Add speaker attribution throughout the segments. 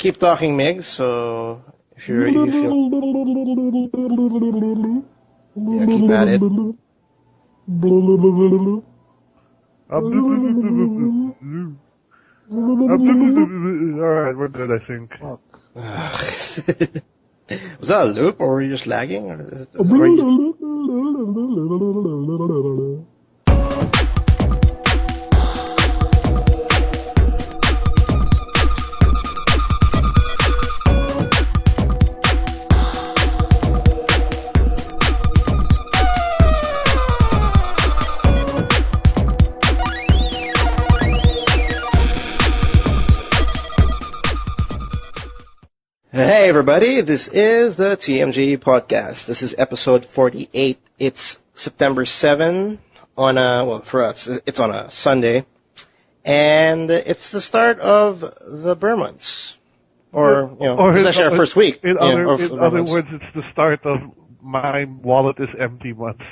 Speaker 1: keep talking, Migs. So if you feel, yeah, keep at it.
Speaker 2: Alright, we're good, I think.
Speaker 1: Was that a loop, or were you just lagging? Hey everybody, this is the TMG Podcast. This is episode 48. It's September 7 for us, it's on a Sunday. And it's the start of the Burr months. It's actually our first week.
Speaker 2: In other words, it's the start of my wallet is empty months.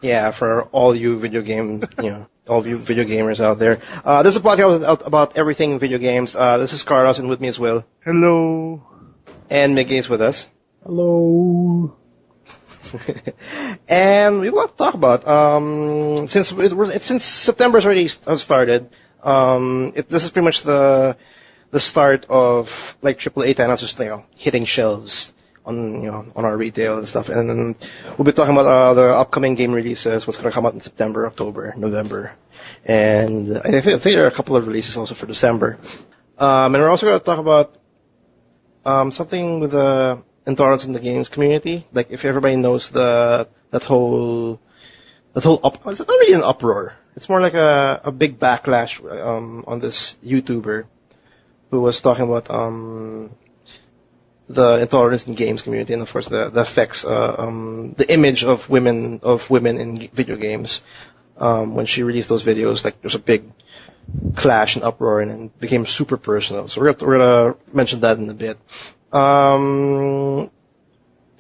Speaker 1: Yeah, for all you video gamers out there. This is a podcast about everything video games. This is Carlos, and with me as well.
Speaker 2: Hello.
Speaker 1: And Miggy is with us.
Speaker 3: Hello.
Speaker 1: And we want to talk about since September's already started. This is pretty much the start of like AAA titles just hitting shelves on our retail and stuff. And then we'll be talking about the upcoming game releases, what's going to come out in September, October, November, and I think there are a couple of releases also for December. And we're also going to talk about something with the intolerance in the games community. Like if everybody knows that whole it's not really an uproar. It's more like a big backlash on this YouTuber who was talking about the intolerance in games community, and of course the effects the image of women in video games. When she released those videos, like there's a big clash and uproar, and it became super personal. So we're gonna mention that in a bit. And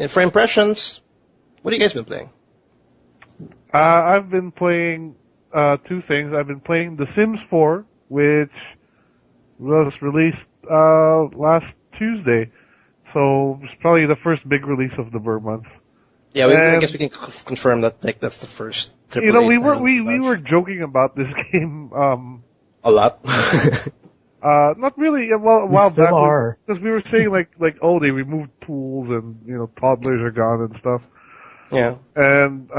Speaker 1: for impressions, what have you guys been playing?
Speaker 2: I've been playing two things. I've been playing The Sims 4, which was released last Tuesday. So it's probably the first big release of the Burr month.
Speaker 1: Yeah, I guess we can confirm that that's the first.
Speaker 2: We were joking about this game
Speaker 1: a lot.
Speaker 2: Not really. Well, a while
Speaker 3: still
Speaker 2: back,
Speaker 3: are.
Speaker 2: because we were saying like they removed pools and toddlers are gone and stuff.
Speaker 1: Yeah.
Speaker 2: And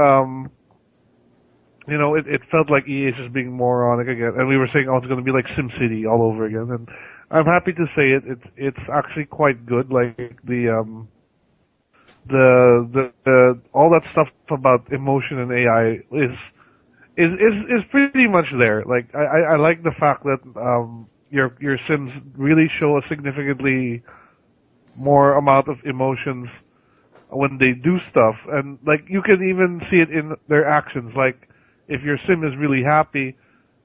Speaker 2: it felt like EA is just being moronic again. And we were saying, it's going to be like SimCity all over again. And I'm happy to say it's actually quite good. Like the all that stuff about emotion and AI is pretty much there. Like I like the fact that your Sims really show a significantly more amount of emotions when they do stuff, and like you can even see it in their actions. Like if your Sim is really happy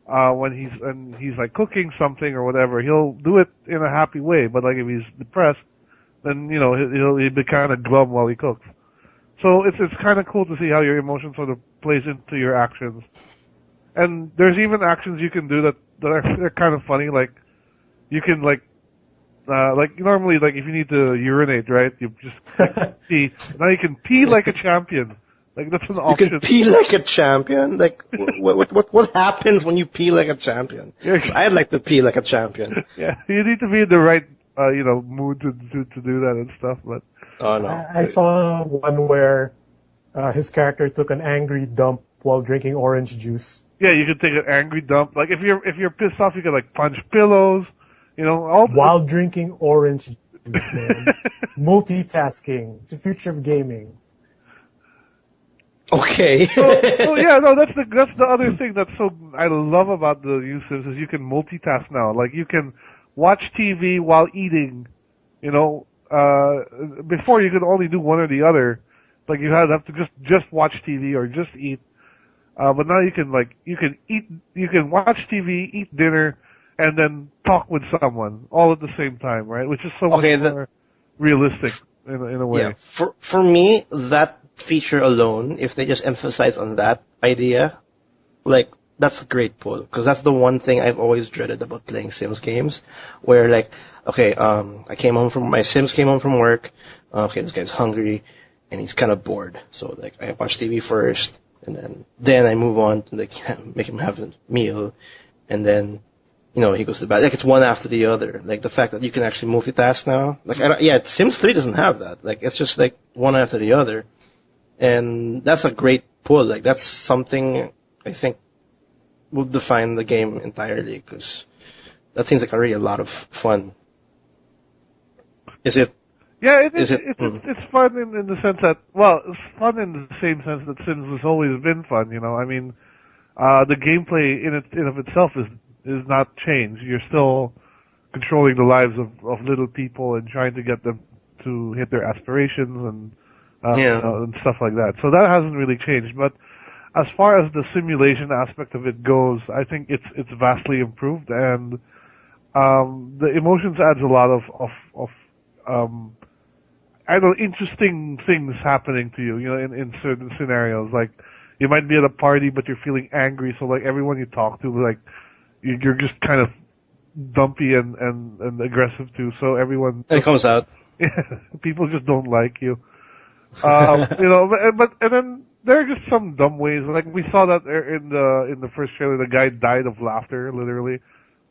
Speaker 2: when he's like cooking something or whatever, he'll do it in a happy way. But like if he's depressed, then he'll be kind of glum while he cooks. So it's kind of cool to see how your emotion sort of plays into your actions. And there's even actions you can do that are kind of funny. Like you can like normally like if you need to urinate, right? You just pee. Now you can pee like a champion. Like that's an option.
Speaker 1: You can pee like a champion. Like what happens when you pee like a champion? I'd like to pee like a champion.
Speaker 2: Yeah, you need to be in the right mood to do that and stuff. But
Speaker 1: oh no,
Speaker 3: I saw one where his character took an angry dump while drinking orange juice.
Speaker 2: Yeah, you can take an angry dump. Like if you're pissed off, you can like punch pillows.
Speaker 3: While drinking orange juice, man. Multitasking. It's the future of gaming.
Speaker 1: Okay.
Speaker 2: so yeah, no, that's the other thing that's so I love about the new Sims is you can multitask now. Like you can watch TV while eating. Before you could only do one or the other. Like you have to just watch TV or just eat. But now you can watch TV, eat dinner, and then talk with someone all at the same time, right? Which is so much more realistic in a way.
Speaker 1: Yeah, for me, that feature alone, if they just emphasize on that idea, like that's a great pull, because that's the one thing I've always dreaded about playing Sims games, where like okay, my Sims came home from work. Okay, this guy's hungry, and he's kind of bored. So like, I watch TV first, and then I move on to like make him have a meal, and then he goes to bed. Like it's one after the other. Like the fact that you can actually multitask now. Like Sims 3 doesn't have that. Like it's just like one after the other, and that's a great pull. Like that's something I think will define the game entirely because that seems like a lot of fun. Is it?
Speaker 2: Yeah,
Speaker 1: Is it?
Speaker 2: it's fun in the sense that, well, it's fun in the same sense that Sims has always been fun. I mean, the gameplay in of itself is not changed. You're still controlling the lives of little people and trying to get them to hit their aspirations and and stuff like that. So that hasn't really changed. But as far as the simulation aspect of it goes, I think it's vastly improved, and the emotions adds a lot of I don't know, interesting things happening to you, in certain scenarios. Like, you might be at a party, but you're feeling angry, so like everyone you talk to, like, you're just kind of dumpy and aggressive too, so everyone...
Speaker 1: And it comes out.
Speaker 2: People just don't like you. And then there are just some dumb ways. Like, we saw that in the first trailer, the guy died of laughter, literally.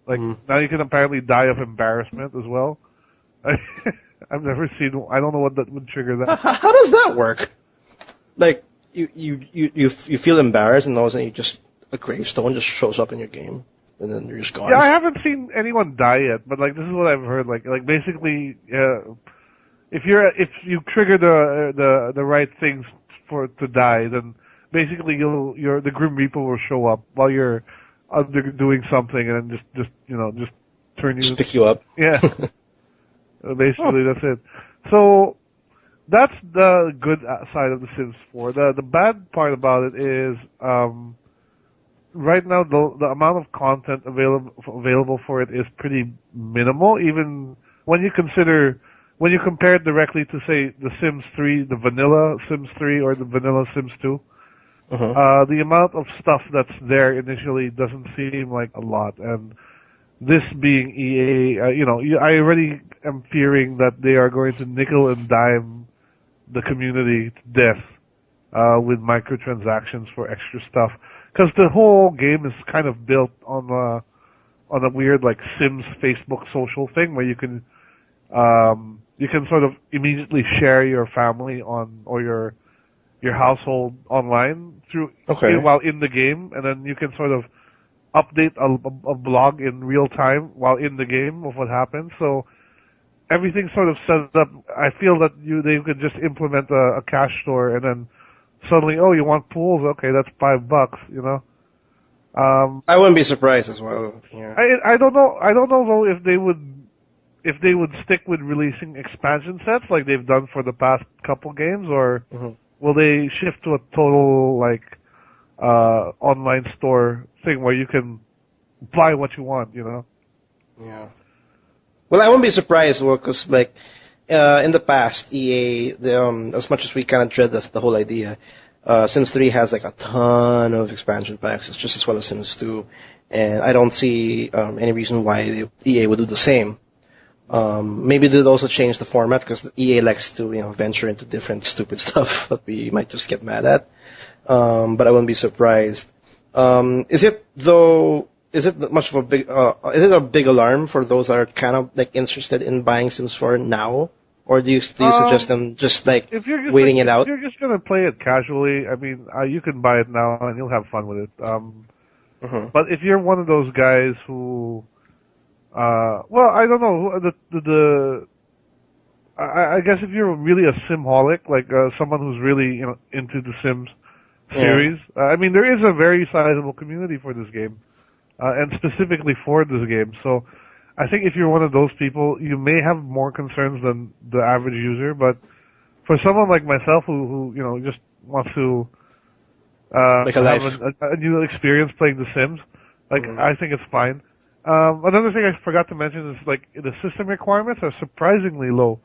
Speaker 2: Like, now you can apparently die of embarrassment as well. I've never seen. I don't know what that would trigger that.
Speaker 1: How does that work? Like you feel embarrassed, and all of a sudden a gravestone just shows up in your game, and then you're just gone.
Speaker 2: Yeah, I haven't seen anyone die yet, but like this is what I've heard. Like basically, if you trigger the right things to die, then basically the Grim Reaper will show up while you're doing something, and then just turn you,
Speaker 1: just pick you up.
Speaker 2: Yeah. Basically, that's it. So, that's the good side of The Sims 4. The bad part about it is, right now the amount of content available for it is pretty minimal. Even when you compare it directly to, say, The Sims 3, the vanilla Sims 3, or the vanilla Sims 2, the amount of stuff that's there initially doesn't seem like a lot. And this being EA, I already am fearing that they are going to nickel and dime the community to death with microtransactions for extra stuff. Because the whole game is kind of built on a weird like Sims Facebook social thing where you can sort of immediately share your family or your household online while in the game, and then you can sort of update a blog in real time while in the game of what happens. So everything's sort of set up. I feel that they could just implement a cash store and then suddenly, oh, you want pools? Okay, that's $5,
Speaker 1: I wouldn't be surprised as well. Yeah.
Speaker 2: I don't know. I don't know though if they would stick with releasing expansion sets like they've done for the past couple games, or will they shift to a total like online store thing where you can buy what you want,
Speaker 1: Yeah. Well, I wouldn't be surprised, because like in the past, EA, as much as we kind of dread the whole idea, Sims 3 has like a ton of expansion packs. It's just as well as Sims 2, and I don't see any reason why EA would do the same. Maybe they'd also change the format because EA likes to venture into different stupid stuff that we might just get mad at. But I wouldn't be surprised. Is it much of a big? Is it a big alarm for those that are kind of like interested in buying Sims 4 now, or do you suggest them just like waiting it out?
Speaker 2: If you're just gonna play it casually, I mean, you can buy it now and you'll have fun with it. But if you're one of those guys who, well, I don't know, I guess if you're really a Simholic, like someone who's really into the Sims series, I mean, there is a very sizable community for this game. And specifically for this game. So I think if you're one of those people, you may have more concerns than the average user, but for someone like myself who just wants to
Speaker 1: Like
Speaker 2: have a new experience playing The Sims, like I think it's fine. Another thing I forgot to mention is like the system requirements are surprisingly low,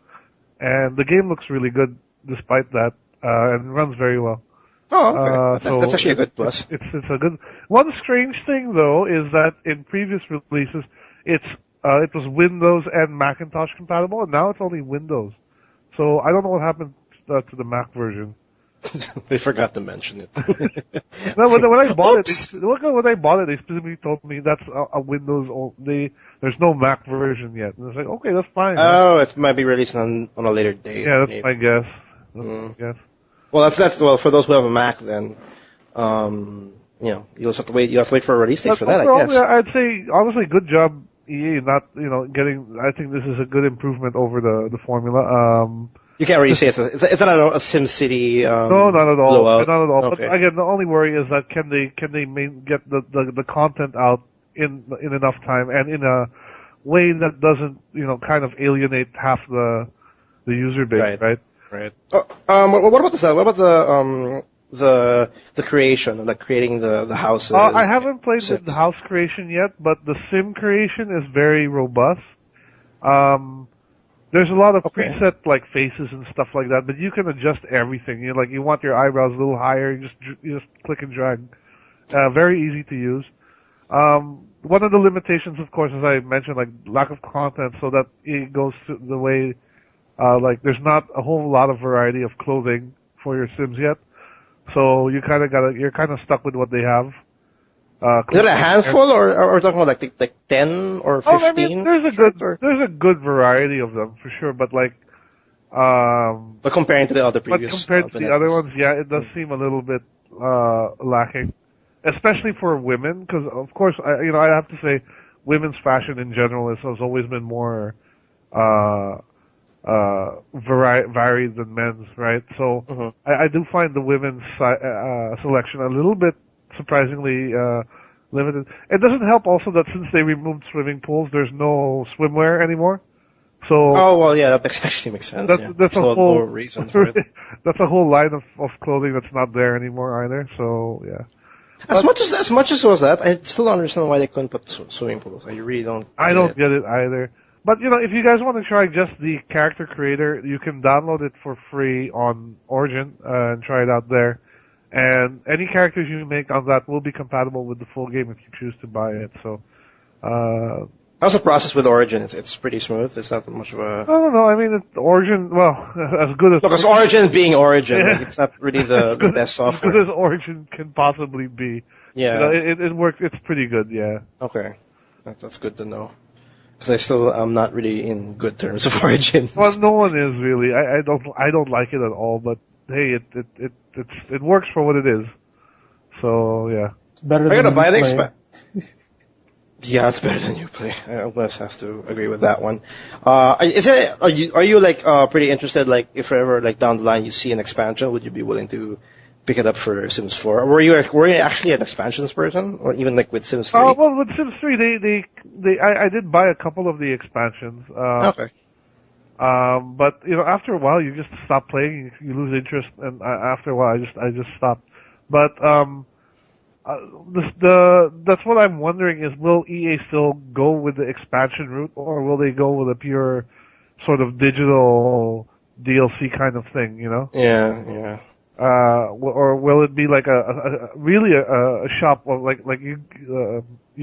Speaker 2: and the game looks really good despite that, and runs very well.
Speaker 1: Oh, okay. That's actually a good plus.
Speaker 2: It's a good. One strange thing though is that in previous releases, it's it was Windows and Macintosh compatible, and now it's only Windows. So I don't know what happened to the Mac version.
Speaker 1: They forgot to mention it.
Speaker 2: No, when I bought
Speaker 1: Oops.
Speaker 2: when I bought it, they specifically told me that's a Windows only. There's no Mac version yet. And I was like, okay, that's fine.
Speaker 1: Oh, it might be released on a later date.
Speaker 2: Yeah, that's
Speaker 1: maybe.
Speaker 2: my guess.
Speaker 1: Well, that's well for those who have a Mac then. You just have to wait. You have to wait for a release date for that, I guess.
Speaker 2: I'd say honestly, good job EA not getting. I think this is a good improvement over the formula.
Speaker 1: You can't really say it's not a SimCity.
Speaker 2: No, not at all.
Speaker 1: Blowout.
Speaker 2: Not at all.
Speaker 1: Okay.
Speaker 2: But again, the only worry is that can they get the content out in enough time and in a way that doesn't kind of alienate half the user base, right?
Speaker 1: Right. What about this? What about the creation, like creating the houses?
Speaker 2: I haven't played the house creation yet, but the sim creation is very robust. There's a lot of preset like faces and stuff like that, but you can adjust everything. You want your eyebrows a little higher, you just click and drag. Very easy to use. One of the limitations, of course, as I mentioned, like lack of content, so that it goes to the way there's not a whole lot of variety of clothing for your Sims yet. So you're kind of stuck with what they have.
Speaker 1: Is it a handful, or are we talking about like 10 or 15?
Speaker 2: I mean, there's a good variety of them for sure, but
Speaker 1: but comparing to the other previous,
Speaker 2: but compared to the other ones, yeah, it does seem a little bit lacking, especially for women, because of course, I have to say, women's fashion in general has always been more varied than men's, right? So I do find the women's selection a little bit surprisingly limited. It doesn't help also that since they removed swimming pools, there's no swimwear anymore. So
Speaker 1: that actually makes sense.
Speaker 2: That's a whole
Speaker 1: reason for it.
Speaker 2: That's a whole line of clothing that's not there anymore either. So yeah.
Speaker 1: As much as was that, I still don't understand why they couldn't put swimming pools. I really don't.
Speaker 2: I don't get it either. But if you guys want to try just the character creator, you can download it for free on Origin and try it out there. And any characters you make on that will be compatible with the full game if you choose to buy it. So,
Speaker 1: how's the process with Origin? It's pretty smooth. It's not much of a.
Speaker 2: I don't know. I mean, Origin, well, as good as.
Speaker 1: Because Origin being Origin, it's not really the best software.
Speaker 2: As good as Origin can possibly be.
Speaker 1: Yeah.
Speaker 2: It works. It's pretty good. Yeah.
Speaker 1: Okay, that's good to know. Because I'm not really in good terms of Origin.
Speaker 2: Well, no one is really. I don't like it at all. But hey, it works for what it is. So yeah.
Speaker 3: It's better
Speaker 1: I
Speaker 3: than
Speaker 1: gotta buy the
Speaker 3: Uplay.
Speaker 1: Yeah, it's better than Uplay. I must have to agree with that one. Are you pretty interested? Like, if ever down the line you see an expansion, would you be willing to pick it up for Sims 4? Or were you actually an expansions person, or even with Sims 3?
Speaker 2: Well, with Sims 3, I did buy a couple of the expansions.
Speaker 1: Okay.
Speaker 2: But after a while, you just stop playing. You lose interest, and after a while, I just stopped. But that's what I'm wondering is, will EA still go with the expansion route, or will they go with a pure sort of digital DLC kind of thing?
Speaker 1: Yeah.
Speaker 2: Or will it be like a shop, or like you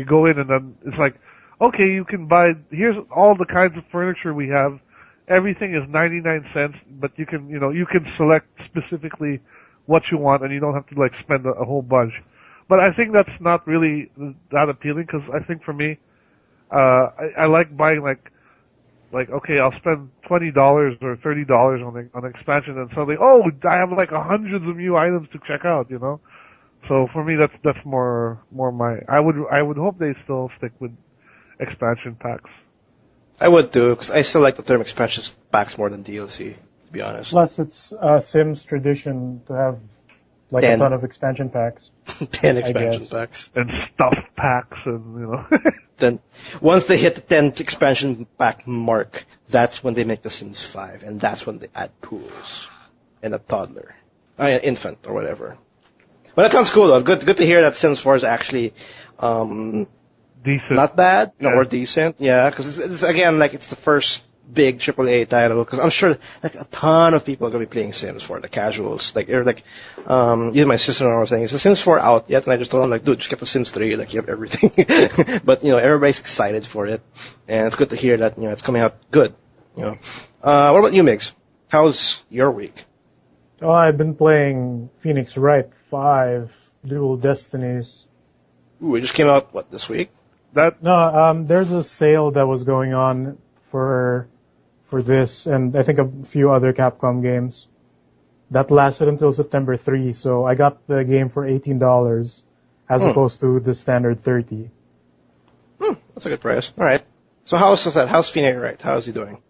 Speaker 2: go in and then it's like, okay, you can buy, here's all the kinds of furniture we have. Everything is 99 cents, but you can select specifically what you want, and you don't have to spend a whole bunch. But I think that's not really that appealing, because I think for me, I like buying okay, I'll spend $20 or $30 on an expansion, and suddenly, I have hundreds of new items to check out, So for me, that's more my. I would hope they still stick with expansion packs.
Speaker 1: I would too, because I still like the term expansion packs more than DLC, to be honest.
Speaker 3: Plus, it's Sims tradition to have
Speaker 1: 10.
Speaker 3: a ton of expansion packs.
Speaker 1: 10 expansion packs.
Speaker 2: And stuff packs, and
Speaker 1: Then, once they hit the 10 expansion pack mark, that's when they make the Sims 5, and that's when they add pools and a toddler, an infant or whatever. But that sounds cool though. Good to hear that Sims 4 is actually
Speaker 2: decent,
Speaker 1: not bad, or decent. Yeah, because it's again it's the first big AAA title, because I'm sure like a ton of people are gonna be playing Sims 4, the casuals. Like, or like, even my sister-in-law was saying, "Is the Sims 4 out yet?" And I just told him like, "Dude, just get the Sims 3. Like, you have everything." But everybody's excited for it, and it's good to hear that it's coming out good. What about you, Migs? How's your week?
Speaker 3: Oh, I've been playing Phoenix Wright 5 Dual Destinies.
Speaker 1: Ooh, it just came out this week?
Speaker 3: No, there's a sale that was going on for this, and I think a few other Capcom games. That lasted until September 3, so I got the game for $18 as opposed to the standard $30.
Speaker 1: That's a good price. All right. So how's that? How's Phoenix Wright? How's he doing?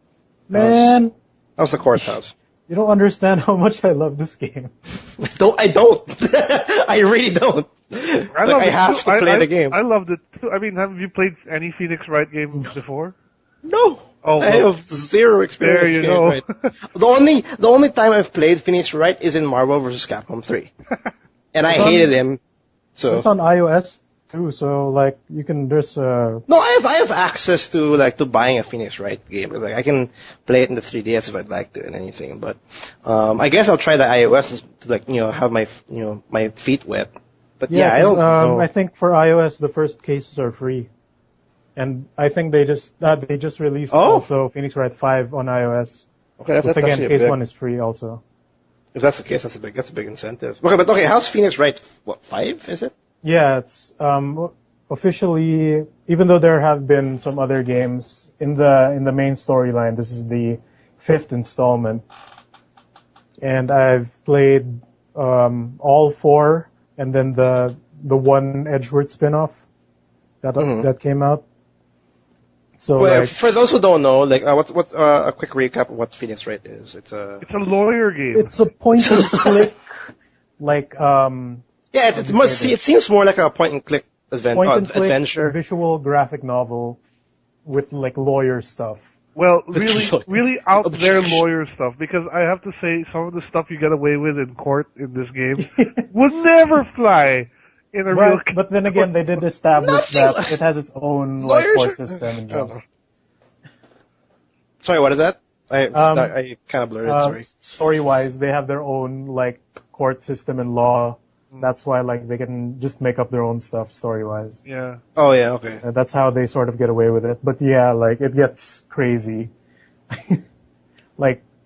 Speaker 3: Man,
Speaker 1: How's the courthouse?
Speaker 3: you don't understand how much I love this game.
Speaker 1: I don't. I really don't. I have to play the game.
Speaker 2: I loved it too. I mean, have you played any Phoenix Wright games before?
Speaker 1: No.
Speaker 2: Oh,
Speaker 1: I have zero experience.
Speaker 2: There you go.
Speaker 1: Right. The only time I've played Phoenix Wright is in Marvel vs. Capcom 3, and I hated him. So
Speaker 3: it's on iOS too, so like you can just
Speaker 1: no, I have access to buying a Phoenix Wright game. Like I can play it in the 3DS if I'd like to and anything. But I guess I'll try the iOS to have my my feet wet. But yeah I don't know.
Speaker 3: I think for iOS the first cases are free. And I think they just released also Phoenix Wright 5 on iOS.
Speaker 1: Okay, that's
Speaker 3: again,
Speaker 1: actually
Speaker 3: case 1 is free also.
Speaker 1: If that's the case, that's a big incentive. Okay, how's Phoenix Wright? 5 is it?
Speaker 3: Yeah, it's officially, even though there have been some other games in the main storyline, this is the 5th installment. And I've played all 4 and then the one Edgeworth spin-off that came out. So
Speaker 1: for those who don't know, what a quick recap of what Phoenix Wright is. It's a
Speaker 2: lawyer game.
Speaker 3: It's a point and click,
Speaker 1: it seems more like a point and click adventure,
Speaker 3: visual graphic novel with lawyer stuff.
Speaker 2: Well, really out there lawyer stuff, because I have to say some of the stuff you get away with in court in this game would never fly.
Speaker 3: But then again, they did establish that it has its own court system and stuff.
Speaker 1: Sorry, what is that? I kind of blurred it. Sorry.
Speaker 3: Story-wise, they have their own court system and law. That's why they can just make up their own stuff story-wise.
Speaker 2: Yeah.
Speaker 1: Oh yeah, okay.
Speaker 3: That's how they sort of get away with it. But yeah, it gets crazy.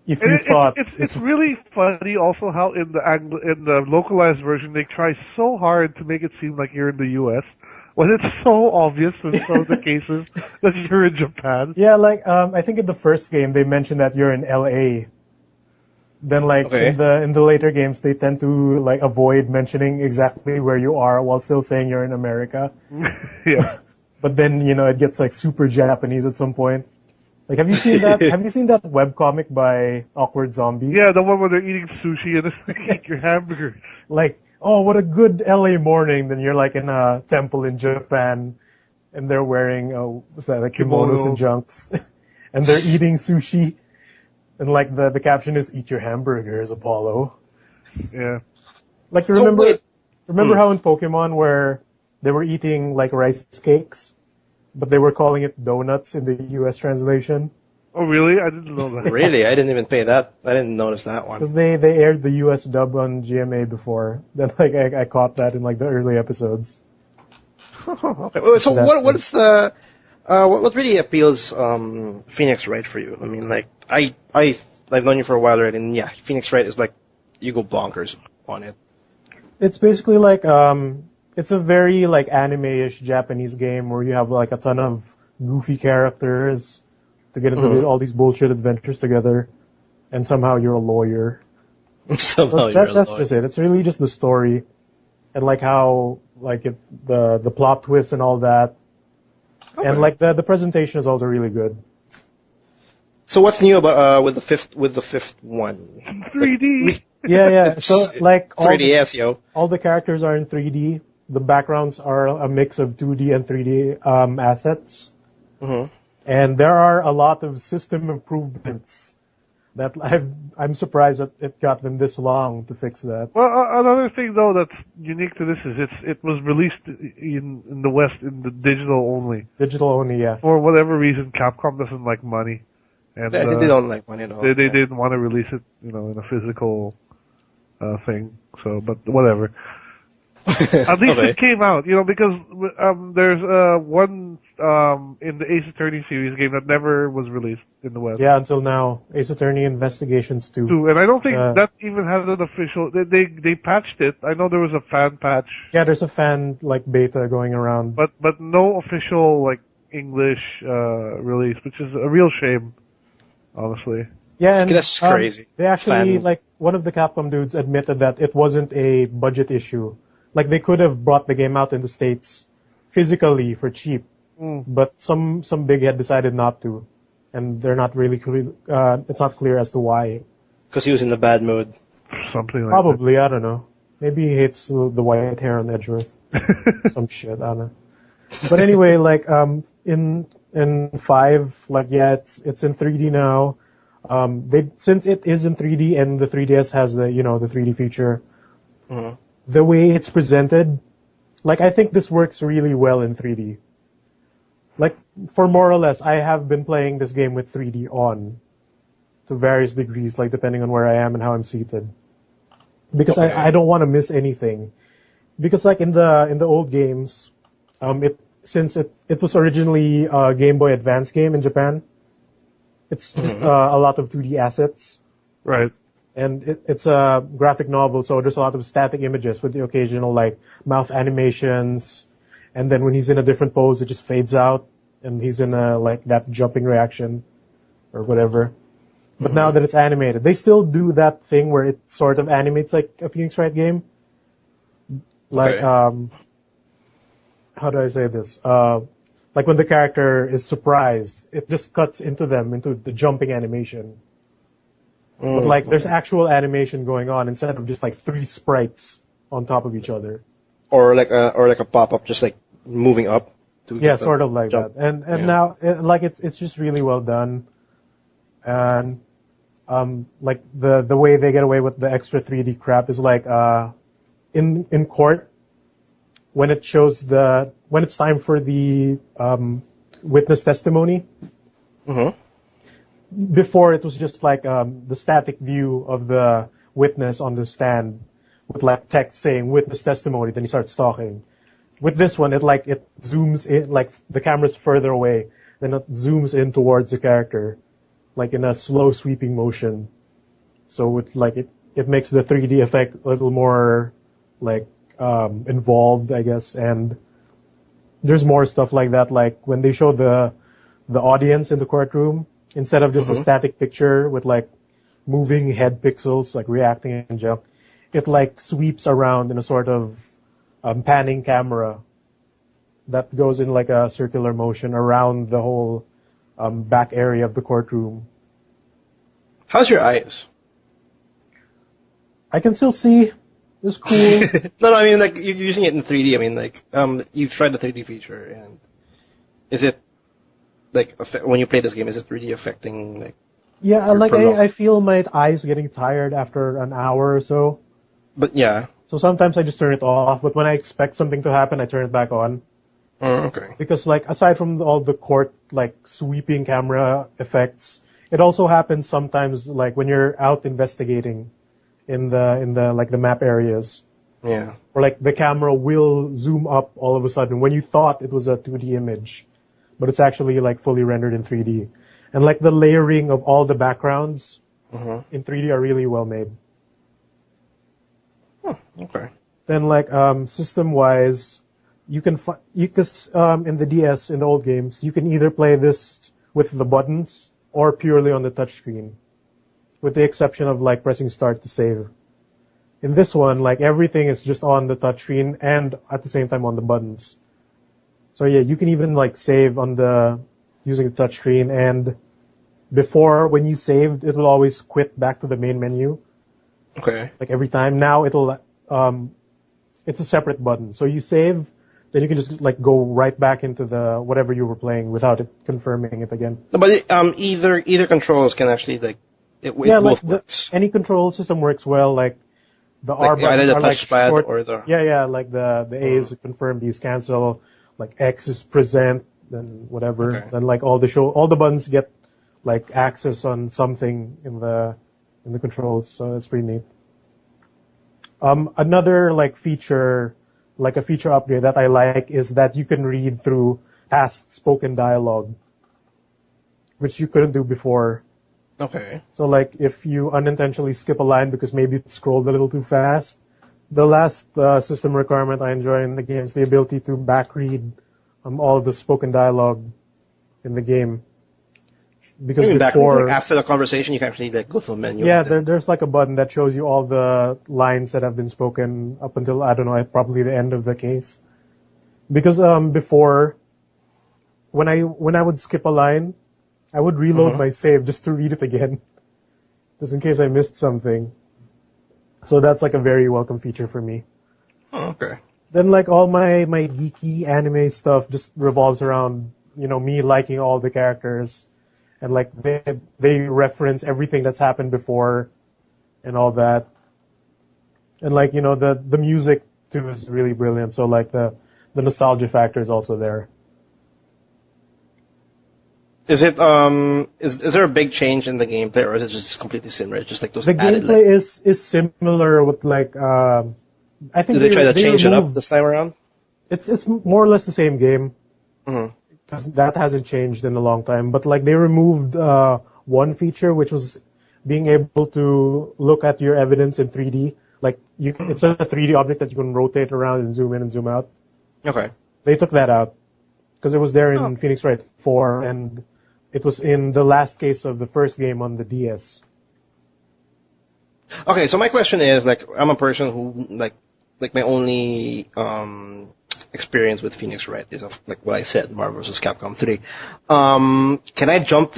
Speaker 3: If you thought
Speaker 2: it's really funny also how in the localized version they try so hard to make it seem like you're in the US when it's so obvious from some of the cases that you're in Japan.
Speaker 3: Yeah, I think in the first game they mentioned that you're in LA. Then in the later games they tend to avoid mentioning exactly where you are while still saying you're in America.
Speaker 2: Yeah.
Speaker 3: But then it gets super Japanese at some point. Have you seen that? Have you seen that webcomic by Awkward Zombies?
Speaker 2: Yeah, the one where they're eating sushi and they eat your hamburgers.
Speaker 3: Oh, what a good LA morning. Then you're in a temple in Japan, and they're wearing kimonos and junks, and they're eating sushi, and the caption is "Eat your hamburgers, Apollo."
Speaker 2: Yeah.
Speaker 3: Remember how in Pokemon where they were eating rice cakes? But they were calling it donuts in the U.S. translation.
Speaker 2: Oh, really? I didn't know that.
Speaker 1: Really? I didn't even pay that. I didn't notice that one.
Speaker 3: Because they aired the U.S. dub on GMA before. Then I caught that in the early episodes.
Speaker 1: Okay. So what really appeals Phoenix Wright for you? I mean, I've known you for a while already, and yeah, Phoenix Wright is you go bonkers on it.
Speaker 3: It's basically it's a very anime-ish Japanese game where you have a ton of goofy characters to get into all these bullshit adventures together, and somehow you're a lawyer. That's just it. It's really just the story and how the plot twist and all that, and the presentation is also really good.
Speaker 1: So what's new about with the fifth one?
Speaker 2: 3D.
Speaker 3: Yeah. So
Speaker 1: 3DS,
Speaker 3: all the characters are in 3D. The backgrounds are a mix of 2D and 3D assets.
Speaker 1: Mm-hmm.
Speaker 3: And there are a lot of system improvements that I'm surprised that it got them this long to fix that.
Speaker 2: Well, another thing though that's unique to this is it was released in the West in the digital only.
Speaker 3: Digital only, yeah.
Speaker 2: For whatever reason, Capcom doesn't like money, And
Speaker 1: they don't like money at all.
Speaker 2: they didn't want to release it, in a physical thing. So, but whatever. At least
Speaker 1: Okay.
Speaker 2: it came out, because there's one in the Ace Attorney series game that never was released in the West.
Speaker 3: Yeah, until now, Ace Attorney Investigations 2.
Speaker 2: And I don't think that even had an official. They patched it. I know there was a fan patch.
Speaker 3: Yeah, there's a fan beta going around.
Speaker 2: But no official English release, which is a real shame, honestly.
Speaker 3: Yeah, and
Speaker 1: that's crazy.
Speaker 3: they actually one of the Capcom dudes admitted that it wasn't a budget issue. Like they could have brought the game out in the States physically for cheap, but some big head decided not to, and they're not really clear. It's not clear as to why.
Speaker 1: Because he was in the bad mood.
Speaker 2: Something like
Speaker 3: Probably, I don't know. Maybe he hates the white hair on Edgeworth. Some shit, I don't know. But anyway, in 5, it's in 3D now. Since it is in 3D and the 3DS has the 3D feature, the way it's presented, I think this works really well in 3D. For more or less, I have been playing this game with 3D on to various degrees, depending on where I am and how I'm seated. Because I don't want to miss anything. Because in the old games, since it was originally a Game Boy Advance game in Japan, it's just a lot of 2D assets.
Speaker 2: Right.
Speaker 3: And it's a graphic novel, so there's a lot of static images with the occasional mouth animations, and then when he's in a different pose, it just fades out, and he's in that jumping reaction or whatever. But now that it's animated, they still do that thing where it sort of animates like a Phoenix Wright game. How do I say this? When the character is surprised, it just cuts into the jumping animation. But there's actual animation going on instead of just 3 sprites on top of each other.
Speaker 1: Or a pop-up just moving up.
Speaker 3: Yeah, sort of like jump. That. And now, it's just really well done. And, the way they get away with the extra 3D crap is in court, when it's time for the, witness testimony. Before it was just the static view of the witness on the stand with text saying witness testimony, then he starts talking. With this one, it zooms in, the camera's further away, then it zooms in towards the character, in a slow sweeping motion. So it makes the 3D effect a little more involved, I guess, and there's more stuff like that, when they show the audience in the courtroom, instead of just a static picture with moving head pixels reacting and jump, it sweeps around in a sort of panning camera that goes in a circular motion around the whole back area of the courtroom.
Speaker 1: How's your eyes?
Speaker 3: I can still see. It's cool.
Speaker 1: No, I mean you're using it in 3D. I mean you've tried the 3D feature, and is it when you play this game, is it really affecting
Speaker 3: Yeah, I feel my eyes getting tired after an hour or so.
Speaker 1: But yeah.
Speaker 3: So sometimes I just turn it off, but when I expect something to happen, I turn it back on.
Speaker 1: Oh, okay.
Speaker 3: Because aside from all the court sweeping camera effects, it also happens sometimes when you're out investigating in the map areas.
Speaker 1: Yeah.
Speaker 3: Or the camera will zoom up all of a sudden when you thought it was a 2D image, but it's actually fully rendered in 3D. And the layering of all the backgrounds in 3D are really well made.
Speaker 1: Oh, okay.
Speaker 3: Then system wise, you can in the DS in the old games, you can either play this with the buttons or purely on the touchscreen, with the exception of pressing start to save. In this one, everything is just on the touchscreen and at the same time on the buttons. So yeah, you can even save on using the touchscreen, and before when you saved, it will always quit back to the main menu.
Speaker 1: Okay.
Speaker 3: Every time. Now it'll it's a separate button. So you save, then you can just go right back into the whatever you were playing without it confirming it again.
Speaker 1: No, but either controls can actually both works.
Speaker 3: Any control system works well. The R buttons
Speaker 1: either the
Speaker 3: are
Speaker 1: touchpad
Speaker 3: short,
Speaker 1: or the
Speaker 3: the A is confirm, B is cancel, X is present, then whatever.
Speaker 1: Okay.
Speaker 3: Then all the buttons get like access on something in the controls. So that's pretty neat. Another like feature, like a feature upgrade that I like is that you can read through past spoken dialogue, which you couldn't do before.
Speaker 1: Okay.
Speaker 3: So like if you unintentionally skip a line because maybe it scrolled a little too fast, the last system requirement I enjoy in the game is the ability to backread all of the spoken dialogue in the game. Because
Speaker 1: Maybe
Speaker 3: before,
Speaker 1: like after the conversation, you can actually like go to a menu.
Speaker 3: yeah, there's like a button that shows you all the lines that have been spoken up until, I don't know, probably the end of the case. Because before, when I would skip a line, I would reload my save just to read it again, just in case I missed something. So that's like a very welcome feature for me.
Speaker 1: Oh, okay.
Speaker 3: Then like all my geeky anime stuff just revolves around, me liking all the characters. And like they reference everything that's happened before and all that. And like, the music too is really brilliant. So like the nostalgia factor is also there.
Speaker 1: Is it is there a big change in the gameplay, or is it just completely similar? It's just like those
Speaker 3: The
Speaker 1: added,
Speaker 3: gameplay
Speaker 1: like,
Speaker 3: is similar with like I think
Speaker 1: did they try to change it up
Speaker 3: removed-
Speaker 1: this time around?
Speaker 3: It's more or less the same game.
Speaker 1: Mm-hmm.
Speaker 3: Because that hasn't changed in a long time. But like they removed one feature, which was being able to look at your evidence in 3D. Like it's a 3D object that you can rotate around and zoom in and zoom out.
Speaker 1: Okay.
Speaker 3: They took that out because it was there in Phoenix Wright 4, and it was in the last case of the first game on the DS.
Speaker 1: Okay, so my question is, like, I'm a person who like my only experience with Phoenix Wright is like what I said, Marvel vs. Capcom 3. Can I jump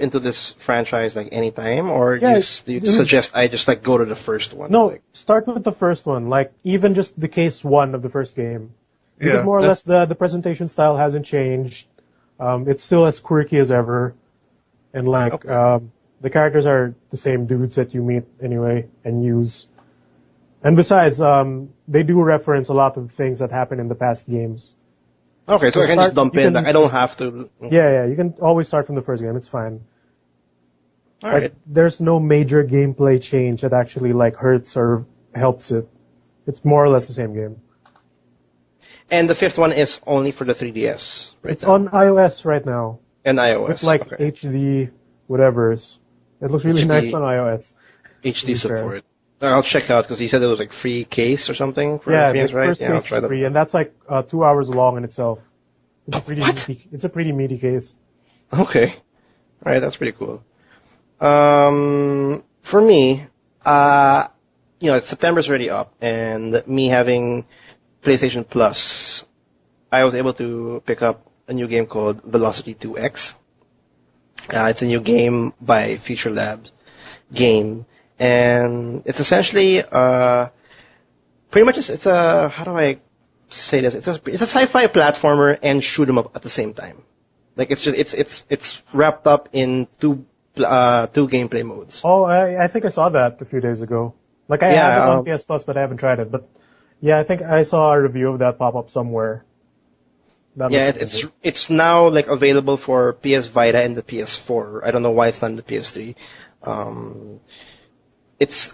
Speaker 1: into this franchise like anytime, or do you suggest I just like go to the first one?
Speaker 3: No,
Speaker 1: Like,
Speaker 3: start with the first one. Like even just the case 1 of the first game, because more or less the presentation style hasn't changed. It's still as quirky as ever, and like the characters are the same dudes that you meet anyway and use. And besides, they do reference a lot of things that happen in the past games.
Speaker 1: okay, so I can just dump in. Like, I don't have to.
Speaker 3: Yeah, you can always start from the first game. It's fine.
Speaker 1: All right.
Speaker 3: There's no major gameplay change that actually like hurts or helps it. It's more or less the same game.
Speaker 1: And the fifth one is only for the 3DS, right?
Speaker 3: It's on iOS right now.
Speaker 1: And iOS.
Speaker 3: It's like HD whatever's. It looks really nice on iOS.
Speaker 1: HD support. I'll check out because he said it was like free case or something for Phoenix, right?
Speaker 3: First
Speaker 1: Yeah, I'll
Speaker 3: case
Speaker 1: try
Speaker 3: is
Speaker 1: that.
Speaker 3: free, and that's like 2 hours long in itself. It's a pretty meaty case.
Speaker 1: Okay. All right, that's pretty cool. For me, September's already up, and me having PlayStation Plus, I was able to pick up a new game called Velocity 2X. It's a new game by Future Labs game, and it's essentially pretty much it's a, how do I say this? It's a sci-fi platformer and shoot 'em up at the same time. Like it's wrapped up in two gameplay modes.
Speaker 3: Oh, I think I saw that a few days ago. Like I have it on PS Plus, but I haven't tried it. But yeah, I think I saw a review of that pop up somewhere.
Speaker 1: It's now like available for PS Vita and the PS4. I don't know why it's not in the PS3.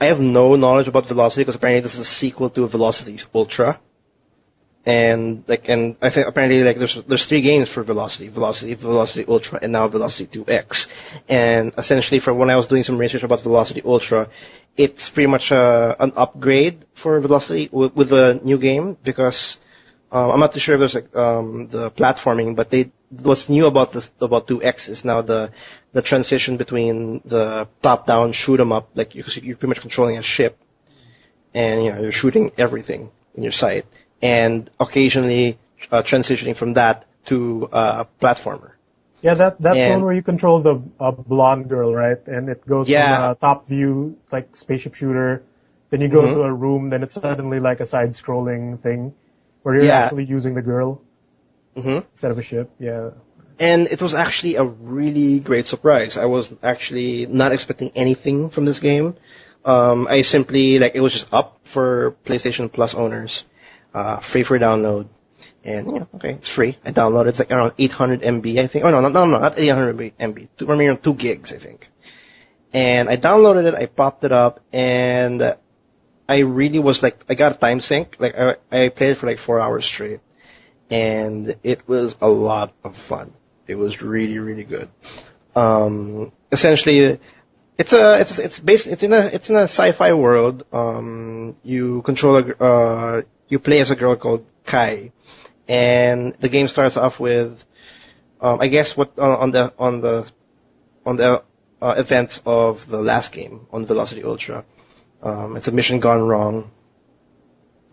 Speaker 1: I have no knowledge about Velocity because apparently this is a sequel to Velocity Ultra. And I think apparently like there's 3 games for Velocity Ultra, and now Velocity 2X. And essentially, from when I was doing some research about Velocity Ultra, it's pretty much an upgrade for Velocity with the new game because I'm not too sure if there's like the platforming, but what's new about 2X is now the transition between the top-down shoot 'em up, like you're pretty much controlling a ship, and you're shooting everything in your sight, and occasionally transitioning from that to platformer.
Speaker 3: Yeah, that's one where you control the blonde girl, right? And it goes from a top view, like spaceship shooter, then you go to a room, then it's suddenly like a side-scrolling thing where you're actually using the girl instead of a ship. Yeah.
Speaker 1: And it was actually a really great surprise. I was actually not expecting anything from this game. I simply, it was just up for PlayStation Plus owners, free for download. And, okay, it's free. I downloaded it. It's like around 800 MB, I think. Oh, no, not 800 MB. Around 2 gigs, I think. And I downloaded it, I popped it up, and I really was like, I got a time sync. Like, I played it for like 4 hours straight. And it was a lot of fun. It was really, really good. Essentially, it's in a sci-fi world. You play as a girl called Kai, and the game starts off with, I guess on the events of the last game on Velocity Ultra. It's a mission gone wrong.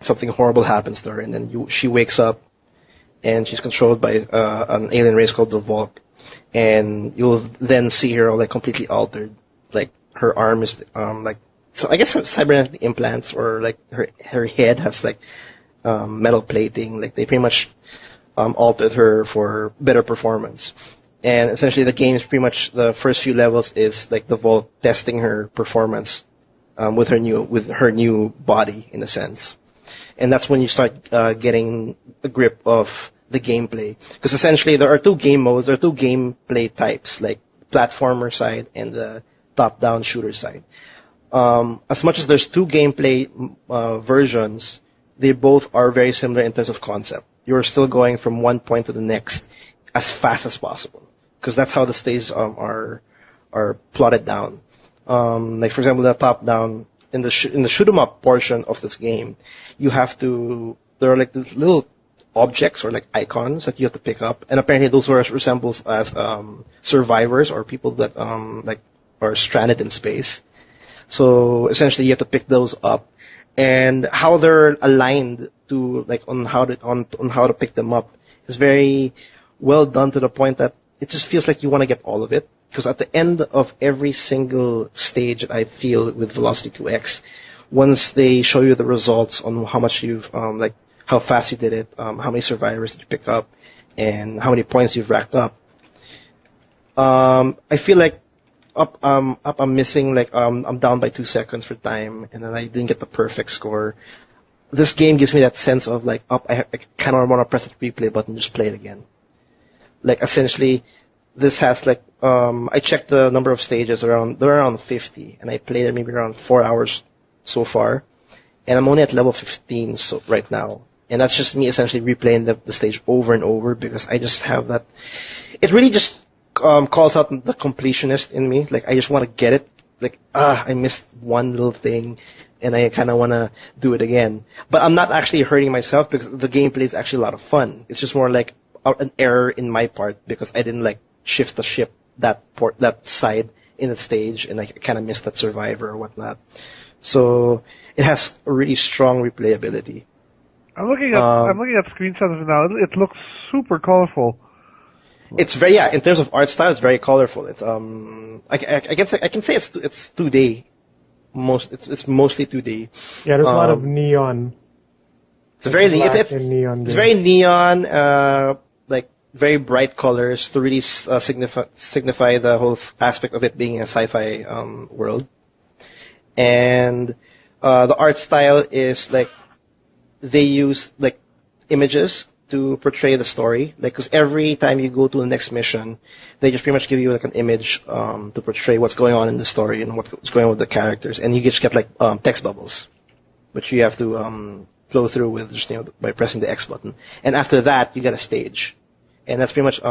Speaker 1: Something horrible happens to her, and then she wakes up, and she's controlled by an alien race called the Volk. And you'll then see her like completely altered. Like her arm is so I guess cybernetic implants, or like her head has like metal plating. Like they pretty much altered her for better performance. And essentially the game is pretty much, the first few levels is like the Volk testing her performance with her new body, in a sense. And that's when you start getting a grip of the gameplay. Because essentially there are 2 game modes, there are 2 gameplay types, like platformer side and the top-down shooter side. As much as there's 2 gameplay versions, they both are very similar in terms of concept. You're still going from one point to the next as fast as possible, because that's how the stages are plotted down. Like for example, the top-down, in the shoot 'em up portion of this game, there are like these little objects or like icons that you have to pick up, and apparently those resembles as survivors or people that like are stranded in space. So essentially you have to pick those up, and how they're aligned to like on how to pick them up is very well done, to the point that it just feels like you want to get all of it. Because at the end of every single stage that I feel with Velocity 2X, once they show you the results on how much you've like how fast you did it, how many survivors did you pick up, and how many points you've racked up, I feel like I'm missing, like I'm down by 2 seconds for time, and then I didn't get the perfect score. This game gives me that sense of like, I kind of want to press the replay button and just play it again. Like essentially, this has like, I checked the number of stages, they're around 50, and I played it maybe around 4 hours so far, and I'm only at level 15 right now. And that's just me essentially replaying the stage over and over, because I just have that, it really just calls out the completionist in me. Like I just want to get it, like I missed one little thing, and I kind of want to do it again. But I'm not actually hurting myself, because the gameplay is actually a lot of fun. It's just more like an error in my part, because I didn't like shift the ship that side in the stage, and I kind of missed that survivor or whatnot. So it has a really strong replayability.
Speaker 2: I'm looking at screenshots of it now. It looks super colorful.
Speaker 1: It's very, in terms of art style, it's very colorful. It's I can say it's 2D. It's mostly 2D.
Speaker 3: Yeah, there's a lot of neon.
Speaker 1: It's very
Speaker 3: neon.
Speaker 1: It's very neon, like very bright colors to really signify the whole aspect of it being a sci-fi world. And the art style is like, they use like images to portray the story. Like, because every time you go to the next mission, they just pretty much give you like an image to portray what's going on in the story and what's going on with the characters, and you just get like text bubbles, which you have to flow through with just by pressing the X button. And after that, you get a stage, and that's pretty much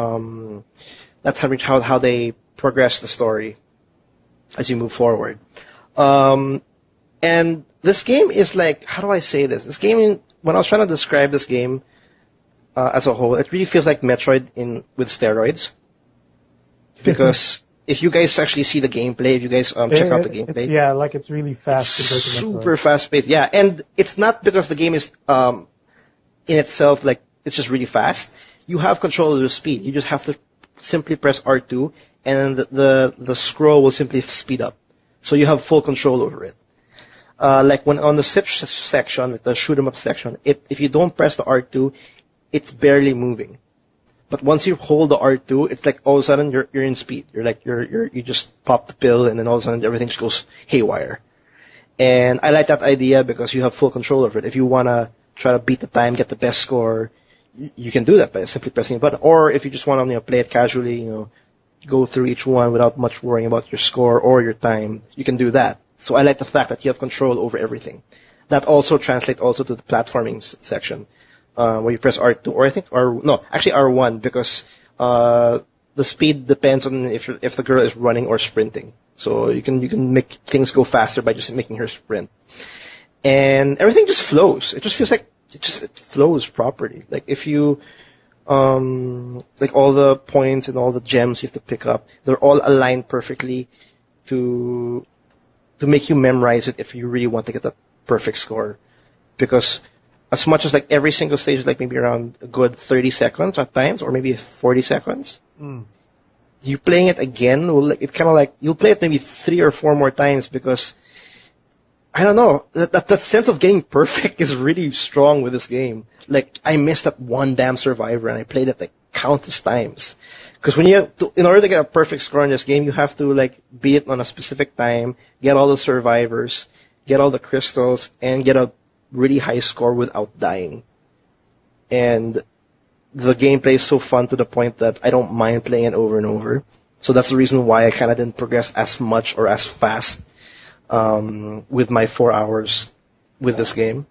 Speaker 1: that's how they progress the story as you move forward. And this game is like, how do I say this? This game, when I was trying to describe this game as a whole, it really feels like Metroid with steroids. Because if you guys actually see the gameplay, if you guys check out the gameplay,
Speaker 3: it's really fast.
Speaker 1: Super fast paced, yeah. And it's not because the game is in itself like it's just really fast. You have control of the speed. You just have to simply press R2, and the scroll will simply speed up. So you have full control over it. Like when on the SIP section, the shoot 'em up section, if you don't press the R2, it's barely moving. But once you hold the R2, it's like all of a sudden you're in speed. You just pop the pill, and then all of a sudden everything just goes haywire. And I like that idea because you have full control over it. If you wanna try to beat the time, get the best score, you can do that by simply pressing a button. Or if you just want to play it casually, go through each one without much worrying about your score or your time, you can do that. So I like the fact that you have control over everything. That also translates also to the platforming section, where you press R2 or I think actually R1 because the speed depends on if the girl is running or sprinting. So you can make things go faster by just making her sprint. And everything just flows. It just feels like it flows properly. Like if you like all the points and all the gems you have to pick up, they're all aligned perfectly to make you memorize it if you really want to get the perfect score. Because as much as like every single stage is like maybe around a good 30 seconds at times, or maybe 40 seconds. You playing it again will you'll play it maybe 3 or 4 more times because I don't know, that sense of getting perfect is really strong with this game. Like I missed that one damn survivor and I played it like countless times. Because in order to get a perfect score in this game, you have to like beat it on a specific time, get all the survivors, get all the crystals, and get a really high score without dying. And the gameplay is so fun to the point that I don't mind playing it over and over. So that's the reason why I kind of didn't progress as much or as fast with my 4 hours with this game.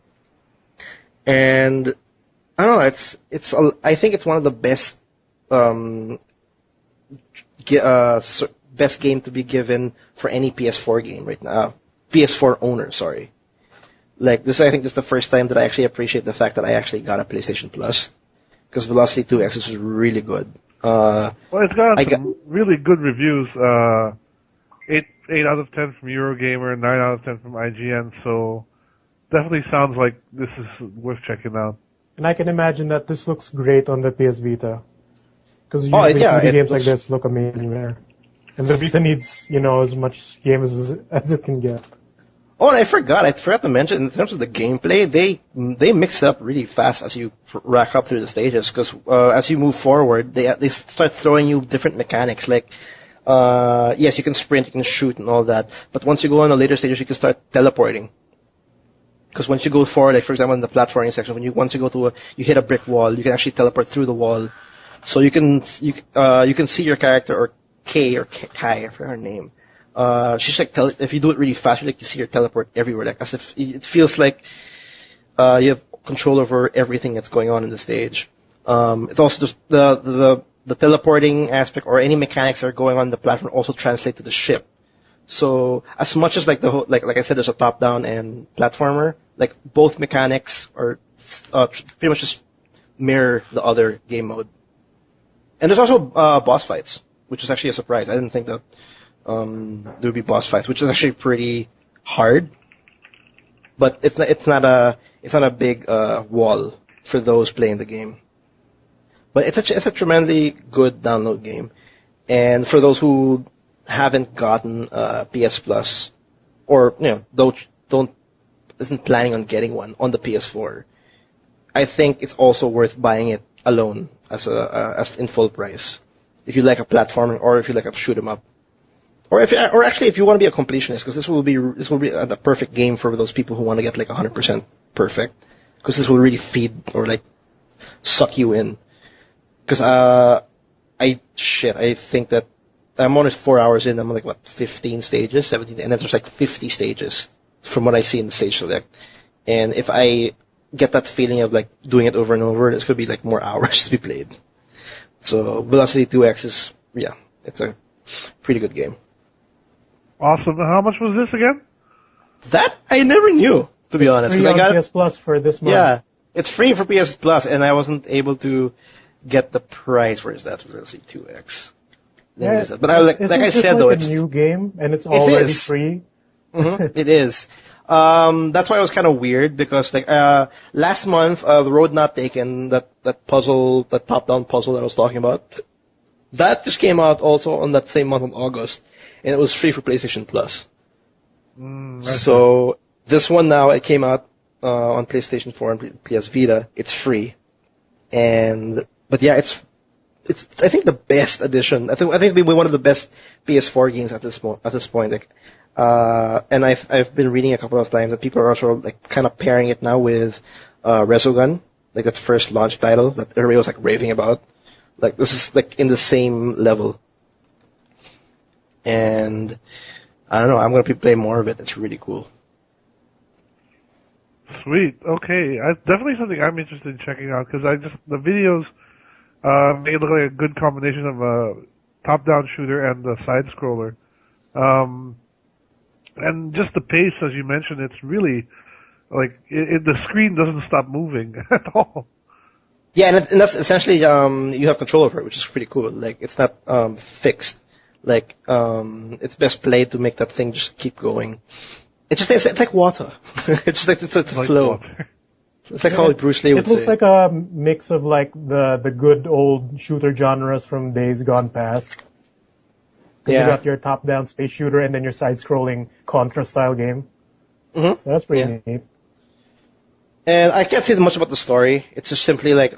Speaker 1: And I don't know, I think it's one of the best best game to be given for any PS4 game right now. PS4 owner, sorry. Like this, I think this is the first time that I actually appreciate the fact that I actually got a PlayStation Plus. Because Velocity 2X is really good.
Speaker 2: Well, it's got some really good reviews. 8 out of 10 from Eurogamer, 9 out of 10 from IGN. So definitely sounds like this is worth checking out.
Speaker 3: And I can imagine that this looks great on the PS Vita. Because usually games like this look amazing there. And the Vita needs, as much game as it can get.
Speaker 1: Oh, and I forgot to mention, in terms of the gameplay, they mix it up really fast as you rack up through the stages, because as you move forward, they start throwing you different mechanics, like, yes, you can sprint, you can shoot and all that, but once you go on the later stages, you can start teleporting. Because once you go forward, like for example in the platforming section, once you go to you hit a brick wall, you can actually teleport through the wall. So you can see your character, or Kay or Kai, I forgot her name. She's like if you do it really fast, you see her teleport everywhere, like as if it feels like you have control over everything that's going on in the stage. It also just the teleporting aspect or any mechanics that are going on the platform also translate to the ship. So as much as like like I said, there's a top down and platformer, like both mechanics are pretty much just mirror the other game mode. And there's also boss fights, which is actually a surprise. I didn't think that there would be boss fights, which is actually pretty hard. But it's not a big wall for those playing the game. But it's a tremendously good download game. And for those who haven't gotten PS Plus, or isn't planning on getting one on the PS4, I think it's also worth buying it alone as in full price. If you like a platformer or if you like a shoot 'em up. Or actually if you want to be a completionist, because this will be the perfect game for those people who want to get like 100% perfect, because this will really feed or like suck you in. Because I think that I'm only 4 hours in. I'm like 15 stages, 17, and then there's like 50 stages from what I see in the stage select. And if I get that feeling of like doing it over and over, it's gonna be like more hours to be played. So Velocity 2X is it's a pretty good game.
Speaker 2: Awesome. How much was this again?
Speaker 1: That I never knew, to be honest.
Speaker 3: Free
Speaker 1: I got
Speaker 3: PS Plus for this month.
Speaker 1: Yeah, it's free for PS Plus, and I wasn't able to get the price. Where is that? Velocity 2X.
Speaker 3: Yeah,
Speaker 1: but I said though,
Speaker 3: it's a new game and it's already free.
Speaker 1: Mm-hmm, it is. That's why it was kind of weird, because like last month, the Road Not Taken, that puzzle, that top-down puzzle that I was talking about, that just came out also on that same month of August, and it was free for PlayStation Plus. So this one now, it came out on PlayStation 4 and PS Vita. It's free, but yeah, it's I think the best edition. I think it'll be one of the best PS4 games at this point. Like, and I've been reading a couple of times that people are also like kind of pairing it now with Resogun, like that first launch title that everybody was like raving about. Like this is like in the same level. And I don't know, I'm gonna play more of it. It's really cool.
Speaker 2: Sweet. Okay, definitely something I'm interested in checking out because the videos make it look like a good combination of a top-down shooter and a side scroller. And just the pace, as you mentioned, it's really like the screen doesn't stop moving at all.
Speaker 1: Yeah, and that's essentially you have control over it, which is pretty cool. Like it's not fixed. Like it's best played to make that thing just keep going. It's like water. It's like it's a
Speaker 2: Like
Speaker 1: flow.
Speaker 2: water.
Speaker 1: It's like how Bruce Lee would
Speaker 3: It looks
Speaker 1: say.
Speaker 3: like a mix of like the good old shooter genres from days gone past. 'Cause you
Speaker 1: Yeah.
Speaker 3: got your top-down space shooter and then your side-scrolling Contra-style game.
Speaker 1: Mm-hmm.
Speaker 3: So that's pretty
Speaker 1: Yeah.
Speaker 3: neat.
Speaker 1: And I can't say much about the story. It's just simply like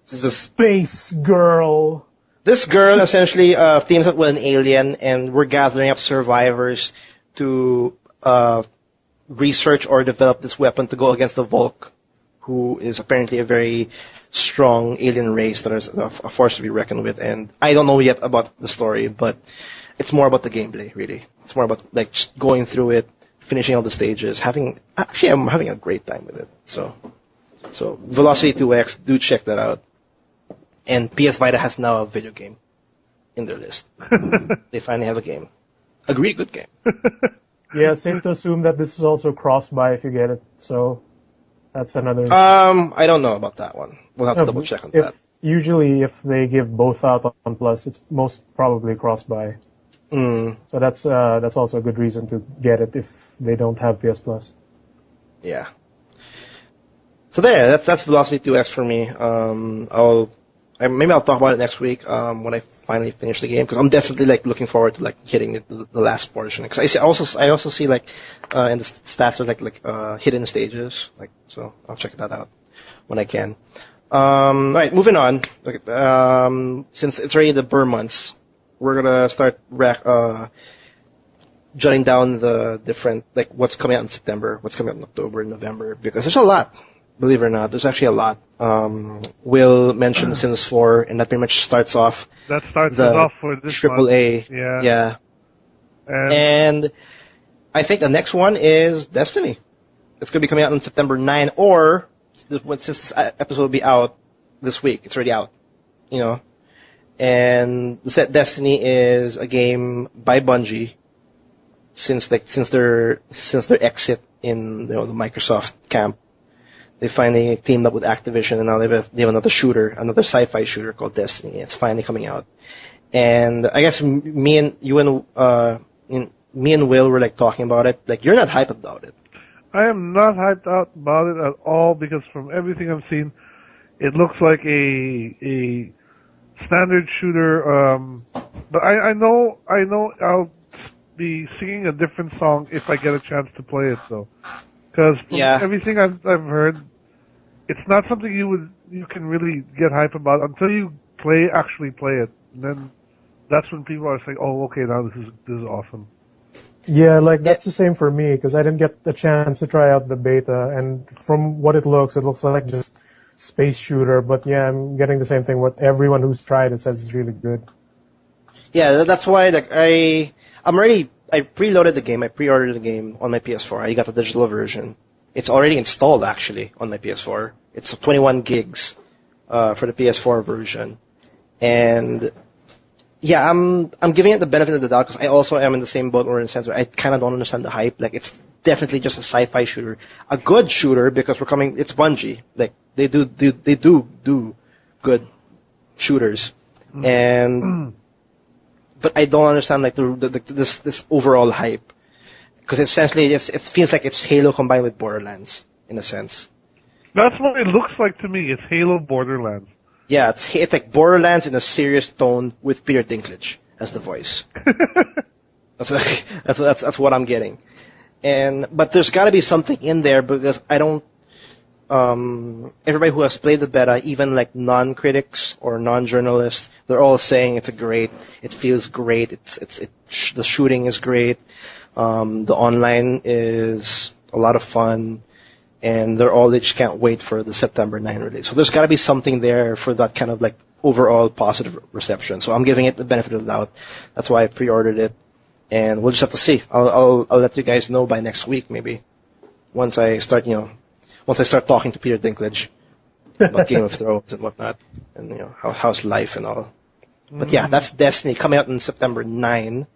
Speaker 1: this
Speaker 3: Space girl.
Speaker 1: this girl essentially teams up with an alien, and we're gathering up survivors to research or develop this weapon to go against the Volk, who is apparently a very strong alien race that is a force to be reckoned with. And I don't know yet about the story, but it's more about the gameplay, really. It's more about like just going through it, finishing all the stages, I'm having a great time with it. So Velocity 2X, do check that out. And PS Vita has now a video game in their list. They finally have a game. A really good game.
Speaker 3: Yeah, safe to assume that this is also cross-buy if you get it. So that's another.
Speaker 1: I don't know about that one. We'll have to double check on that.
Speaker 3: Usually, if they give both out on Plus, it's most probably cross-buy.
Speaker 1: Mm,
Speaker 3: So that's also a good reason to get it if they don't have PS Plus.
Speaker 1: yeah. So there, that's Velocity 2X for me. Maybe I'll talk about it next week when I finally finish the game, because I'm definitely like looking forward to like hitting the last portion. Because I also see like in the stats there's like hidden stages, like, so I'll check that out when I can. Right, moving on. Okay, since it's already the Burr months, we're gonna start jotting down the different, like what's coming out in September, what's coming out in October and November, because there's a lot. Believe it or not, there's actually a lot. Will mention Sims 4, and that pretty much starts off
Speaker 2: That starts
Speaker 1: the
Speaker 2: us off for this
Speaker 1: Triple
Speaker 2: month.
Speaker 1: A.
Speaker 2: Yeah.
Speaker 1: And I think the next one is Destiny. It's going to be coming out on September 9, or since this episode will be out this week, it's already out, you know. And the set Destiny is a game by Bungie since their exit in the Microsoft camp. They finally teamed up with Activision, and now they have another shooter, another sci-fi shooter called Destiny. It's finally coming out, and I guess me and Will were like talking about it. Like, you're not hyped about it.
Speaker 2: I am not hyped out about it at all because from everything I've seen, it looks like a standard shooter. But I know I'll be singing a different song if I get a chance to play it though. Because from everything I've heard, it's not something you can really get hype about until you actually play it. And then that's when people are saying, "Oh, okay, now this is awesome."
Speaker 3: Yeah, like that's the same for me because I didn't get the chance to try out the beta, and from what it looks like just space shooter. But yeah, I'm getting the same thing. What everyone who's tried it says is really good.
Speaker 1: Yeah, that's why like I preloaded the game. I pre-ordered the game on my PS4. I got the digital version. It's already installed, actually, on my PS4. It's 21 gigs for the PS4 version. And, yeah, I'm giving it the benefit of the doubt because I also am in the same boat, or in the sense where I kind of don't understand the hype. Like, it's definitely just a sci-fi shooter. A good shooter, because it's Bungie. Like, they do good shooters. And... But I don't understand like this overall hype, because essentially it feels like it's Halo combined with Borderlands in a sense.
Speaker 2: That's what it looks like to me. It's Halo Borderlands.
Speaker 1: Yeah, it's like Borderlands in a serious tone with Peter Dinklage as the voice. That's what I'm getting. But there's got to be something in there, because I don't. Everybody who has played the beta, even like non-critics or non-journalists, they're all saying it feels great, the shooting is great, the online is a lot of fun, and they just can't wait for the September 9 release. So there's got to be something there for that kind of like overall positive reception. So I'm giving it the benefit of the doubt. That's why I pre-ordered it, and we'll just have to see. I'll let you guys know by next week, maybe, once I start talking to Peter Dinklage about Game of Thrones and whatnot, and how's life and all. But yeah, that's Destiny coming out on September 9.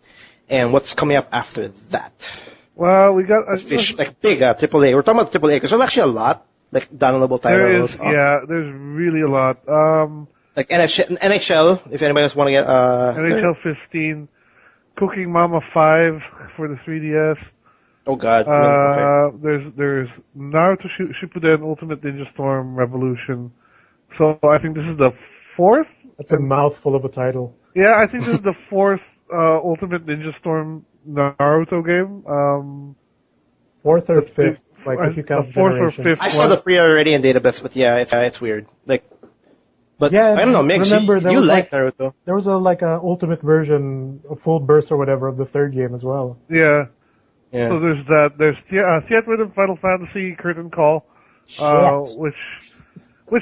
Speaker 1: And what's coming up after that?
Speaker 2: Well, we got
Speaker 1: like big AAA. We're talking about AAA because there's actually a lot like downloadable titles.
Speaker 2: There's really a lot.
Speaker 1: Like NHL, if anybody else want to get
Speaker 2: NHL 15, Cooking Mama 5 for the 3DS.
Speaker 1: Oh God. Okay.
Speaker 2: There's Naruto Shippuden Ultimate Ninja Storm Revolution. So I think this is the fourth.
Speaker 3: That's a mouthful of a title.
Speaker 2: Yeah, I think this is the fourth Ultimate Ninja Storm Naruto game.
Speaker 3: Fourth or fifth, like if you count
Speaker 2: fourth or
Speaker 3: generations.
Speaker 2: fifth.
Speaker 1: I saw the pre-order already in database, but yeah, it's weird. Like, but
Speaker 3: yeah,
Speaker 1: I don't know, Migs,
Speaker 3: remember
Speaker 1: you like Naruto.
Speaker 3: There was a ultimate version, a full burst or whatever of the third game as well.
Speaker 2: Yeah.
Speaker 1: Yeah.
Speaker 2: So there's that. There's Theater and Final Fantasy Curtain Call, which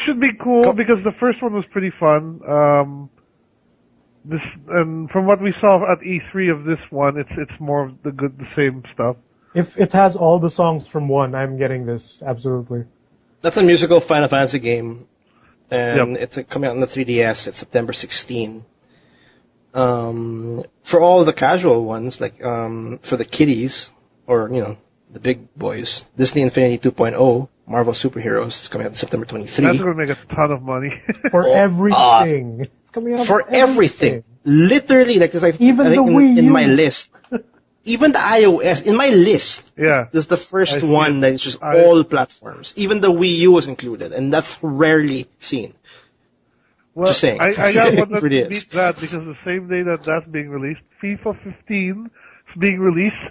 Speaker 2: should be cool because the first one was pretty fun. And from what we saw at E3 of this one, it's more of the same stuff.
Speaker 3: If it has all the songs from one, I'm getting this absolutely.
Speaker 1: That's a musical Final Fantasy game, and it's coming out on the 3DS. It's September 16. For all the casual ones, like for the kiddies or the big boys, Disney Infinity 2.0, Marvel Superheroes, it's coming out September 23.
Speaker 2: That's going to make a ton of money.
Speaker 3: For everything. It's coming out
Speaker 1: for everything. Literally, like
Speaker 3: even
Speaker 1: I think
Speaker 3: the Wii U.
Speaker 1: in my list. Even the iOS, in my list,
Speaker 2: this
Speaker 1: is the first one that is just all platforms. Even the Wii U was included, and that's rarely seen.
Speaker 2: Well,
Speaker 1: just saying.
Speaker 2: I got one that
Speaker 1: really
Speaker 2: beat that because the same day that's being released, FIFA 15 is being released,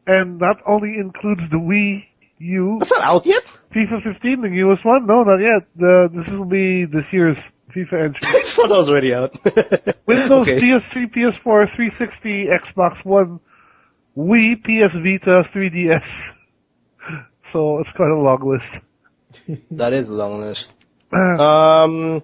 Speaker 2: and that only includes the Wii U.
Speaker 1: That's not out yet?
Speaker 2: FIFA 15, the newest one? No, not yet. This will be this year's FIFA entry.
Speaker 1: I thought that was already out.
Speaker 2: Windows, PS3, PS4, 360, Xbox One, Wii, PS Vita, 3DS. So it's quite a long list.
Speaker 1: That is a long list. Dark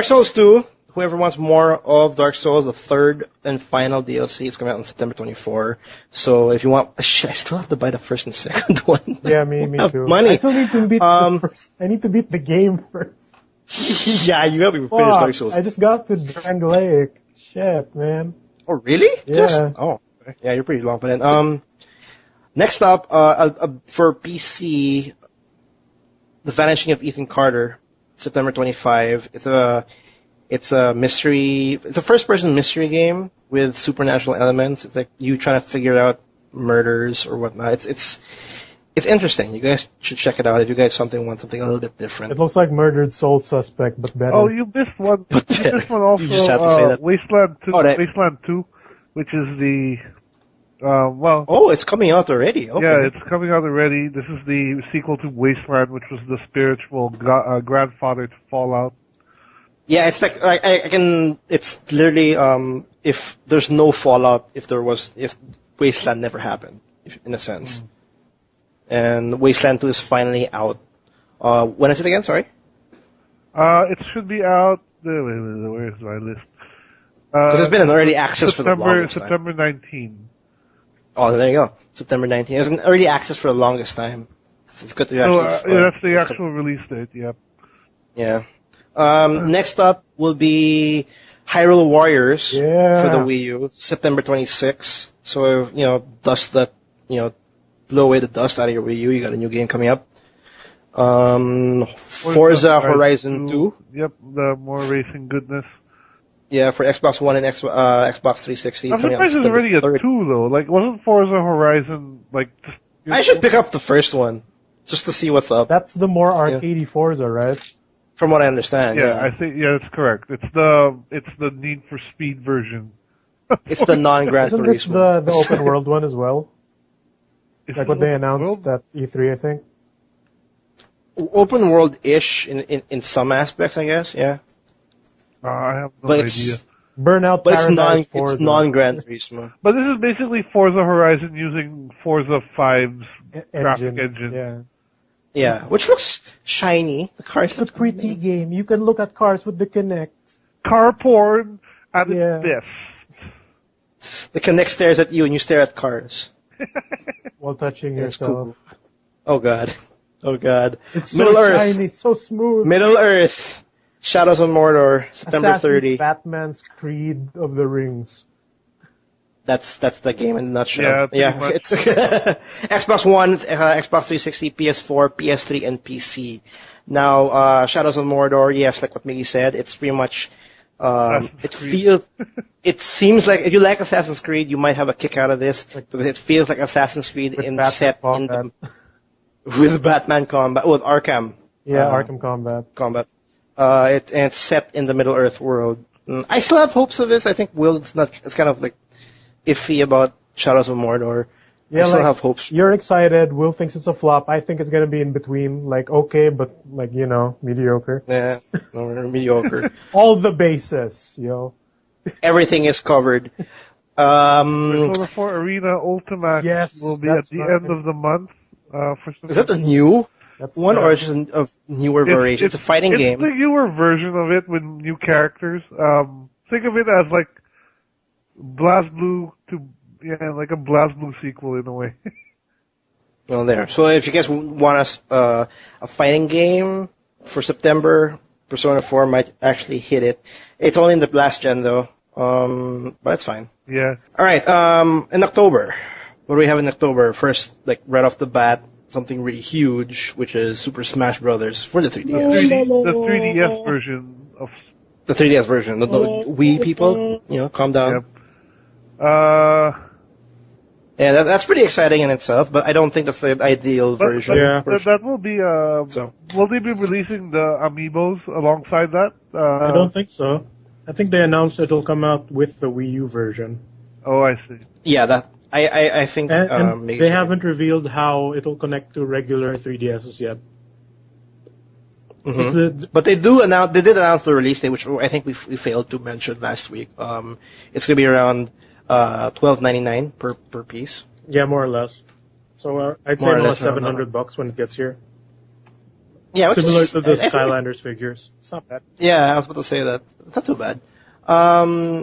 Speaker 1: Souls 2. Whoever wants more of Dark Souls, the third and final DLC is coming out on September 24. So if you want, I still have to buy the first and second one.
Speaker 3: Yeah, me too.
Speaker 1: Money.
Speaker 3: I still need to beat the first. I need to beat the game first.
Speaker 1: Yeah, you gotta finish Dark Souls.
Speaker 3: I just got to Drangleic. Shit, man.
Speaker 1: Oh, really?
Speaker 3: Yeah.
Speaker 1: Yeah, you're pretty long. But then, next up, for PC, The Vanishing of Ethan Carter, September 25. It's a mystery. It's a first-person mystery game with supernatural elements. It's like you trying to figure out murders or whatnot. It's interesting. You guys should check it out if you guys want something a little bit different.
Speaker 3: It looks like Murdered Soul Suspect, but better.
Speaker 2: Oh, you missed one. You missed one also.
Speaker 1: You just have to say that.
Speaker 2: Wasteland 2.
Speaker 1: Oh,
Speaker 2: Wasteland 2, which is the
Speaker 1: Oh, it's coming out already. Okay.
Speaker 2: Yeah, it's coming out already. This is the sequel to Wasteland, which was the spiritual grandfather to Fallout.
Speaker 1: Yeah, it's like I can. It's literally if there's no Fallout, if Wasteland never happened, in a sense. And Wasteland 2 is finally out. When is it again? Sorry.
Speaker 2: It should be out. Where's my list?
Speaker 1: Because it's been an early access for the longest time.
Speaker 2: September 19.
Speaker 1: Oh, there you go. September 19. It was an early access for the longest time. It's good to actually.
Speaker 2: That's the actual release date. Yep.
Speaker 1: Yeah. Next up will be Hyrule Warriors for the Wii U, September 26. So, blow away the dust out of your Wii U. You got a new game coming up. Forza Horizon 2.
Speaker 2: Yep, the more racing goodness.
Speaker 1: Yeah, for Xbox One and Xbox 360.
Speaker 2: I'm surprised there's already a 2 though. Like, wasn't Forza Horizon just?
Speaker 1: I should pick up the first one just to see what's up.
Speaker 3: That's the more arcadey Forza, right?
Speaker 1: From what I understand.
Speaker 2: Yeah, I think that's correct. It's the Need for Speed version.
Speaker 1: It's the non-Gran Turismo.
Speaker 3: Isn't this the open world one as well? Like what they announced at E3, I think.
Speaker 1: Open world-ish in some aspects, I guess. Yeah.
Speaker 2: I have no idea.
Speaker 3: Burnout Paradise Forza.
Speaker 1: It's non-Gran Turismo.
Speaker 2: But this is basically Forza Horizon using Forza 5's graphic engine.
Speaker 3: Yeah.
Speaker 1: Yeah, which looks shiny. The cars
Speaker 3: It's a
Speaker 1: look
Speaker 3: pretty game. You can look at cars with the Kinect.
Speaker 2: Car porn at
Speaker 3: Yeah.
Speaker 2: its best.
Speaker 1: The Kinect stares at you and you stare at cars.
Speaker 3: While touching
Speaker 1: It's
Speaker 3: yourself.
Speaker 1: cool. Oh god. Oh god.
Speaker 3: It's
Speaker 1: Middle
Speaker 3: so
Speaker 1: Earth.
Speaker 3: shiny, so smooth.
Speaker 1: Middle Earth. Shadows of Mordor. September
Speaker 3: Assassin's
Speaker 1: 30.
Speaker 3: Batman's Creed of the Rings.
Speaker 1: That's the game in a nutshell.
Speaker 2: Yeah, pretty much.
Speaker 1: It's Xbox One, Xbox 360, PS4, PS3, and PC. Now, Shadows of Mordor, yes, like what Miggy said, it's pretty much. It seems like if you like Assassin's Creed, you might have a kick out of this because it feels like Assassin's Creed with Batman combat, with Arkham.
Speaker 3: Yeah, Arkham Combat.
Speaker 1: It's set in the Middle Earth world. I still have hopes of this. I think it's kind of like iffy about Shadows of Mordor.
Speaker 3: Yeah,
Speaker 1: I still have hopes.
Speaker 3: You're excited. Will thinks it's a flop. I think it's gonna be in between, like okay, but like mediocre.
Speaker 1: Yeah, no, we're mediocre.
Speaker 3: All the bases,
Speaker 1: Everything is covered.
Speaker 2: Persona 4 Arena Ultimate will be at the end of the month.
Speaker 1: Is that the new one
Speaker 3: correct.
Speaker 1: or is it a newer variation? It's a fighting game.
Speaker 2: It's the newer version of it with new characters. Think of it as like BlazBlue like a BlazBlue sequel in a way.
Speaker 1: Well, there. So if you guys want a fighting game for September, Persona 4 might actually hit it. It's only in the last gen though, but it's fine.
Speaker 2: Yeah.
Speaker 1: All right. In October, what do we have in October? First, like right off the bat, something really huge, which is Super Smash Brothers for the 3DS.
Speaker 2: The 3DS version of
Speaker 1: The 3DS version. The Wii people, calm down.
Speaker 2: Yep.
Speaker 1: Yeah, that's pretty exciting in itself, but I don't think that's the ideal version.
Speaker 2: That will be. Will they be releasing the amiibos alongside that?
Speaker 3: I don't think so. I think they announced it'll come out with the Wii U version.
Speaker 2: Oh, I see.
Speaker 1: Yeah, that I think.
Speaker 3: And they haven't revealed how it'll connect to regular 3DSs yet.
Speaker 1: Mm-hmm. But they did announce the release date, which I think we failed to mention last week. It's going to be around $12.99 per piece.
Speaker 3: Yeah, more or less. So I'd say about $700 when it gets here.
Speaker 1: Yeah,
Speaker 3: similar to the Skylanders figures. It's not bad.
Speaker 1: Yeah, I was about to say that. It's not too bad.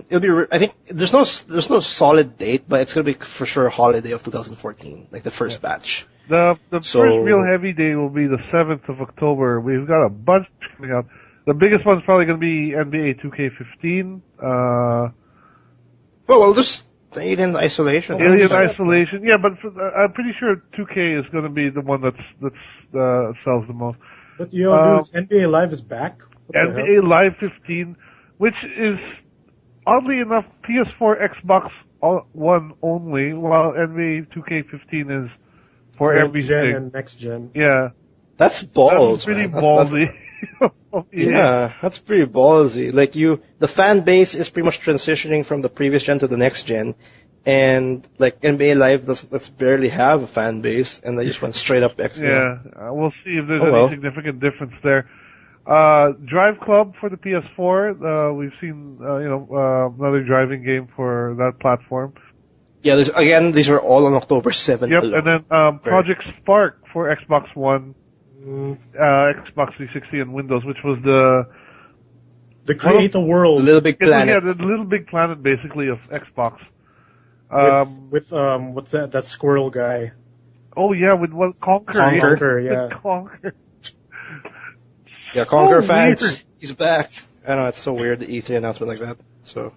Speaker 1: It'll be. I think there's no solid date, but it's going to be for sure holiday of 2014, like the first batch.
Speaker 2: The first real heavy day will be the 7th of October. We've got a bunch coming out. The biggest one's probably going to be NBA 2K15.
Speaker 1: Well, just Alien Isolation.
Speaker 2: Alien Isolation, yeah, but I'm pretty sure 2K is going to be the one that's sells the most.
Speaker 3: But dude, NBA Live is back.
Speaker 2: NBA Live 15, which is oddly enough PS4, Xbox One only, while NBA 2K15 is for every
Speaker 3: gen and next gen.
Speaker 2: Yeah,
Speaker 1: that's balls.
Speaker 2: That's pretty ballsy.
Speaker 1: Yeah, that's pretty ballsy. Like the fan base is pretty much transitioning from the previous gen to the next gen, and like NBA Live does barely have a fan base, and they just went straight up X.
Speaker 2: Yeah, we'll see if there's any significant difference there. Drive Club for the PS4. We've seen another driving game for that platform.
Speaker 1: Yeah, these are all on October 7th.
Speaker 2: Yep, alone. And then Project Spark for Xbox One. Xbox 360 and Windows, which was the
Speaker 3: Create a World,
Speaker 1: the Little Big Planet.
Speaker 2: Yeah, the Little Big Planet, basically, of Xbox.
Speaker 3: With what's that squirrel guy?
Speaker 2: Oh yeah, with Conker.
Speaker 3: Conker, yeah.
Speaker 2: Conker.
Speaker 1: Yeah, Conker fans,
Speaker 2: weird.
Speaker 1: He's back. I know it's so weird, the E3 announcement like that. So,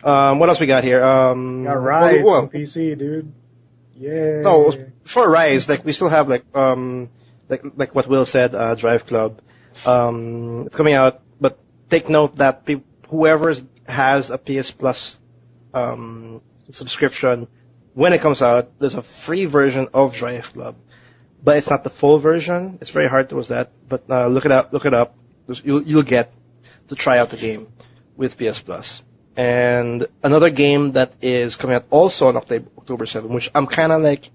Speaker 1: what else we got here?
Speaker 3: Got Rise on PC, dude. Yeah.
Speaker 1: No, for Rise, like we still have like what Will said, Drive Club. It's coming out, but take note that whoever has a PS Plus subscription, when it comes out, there's a free version of Drive Club, but it's not the full version. It's very hard towards that, but look it up. You'll get to try out the game with PS Plus. And another game that is coming out also on October 7th, which I'm kind of like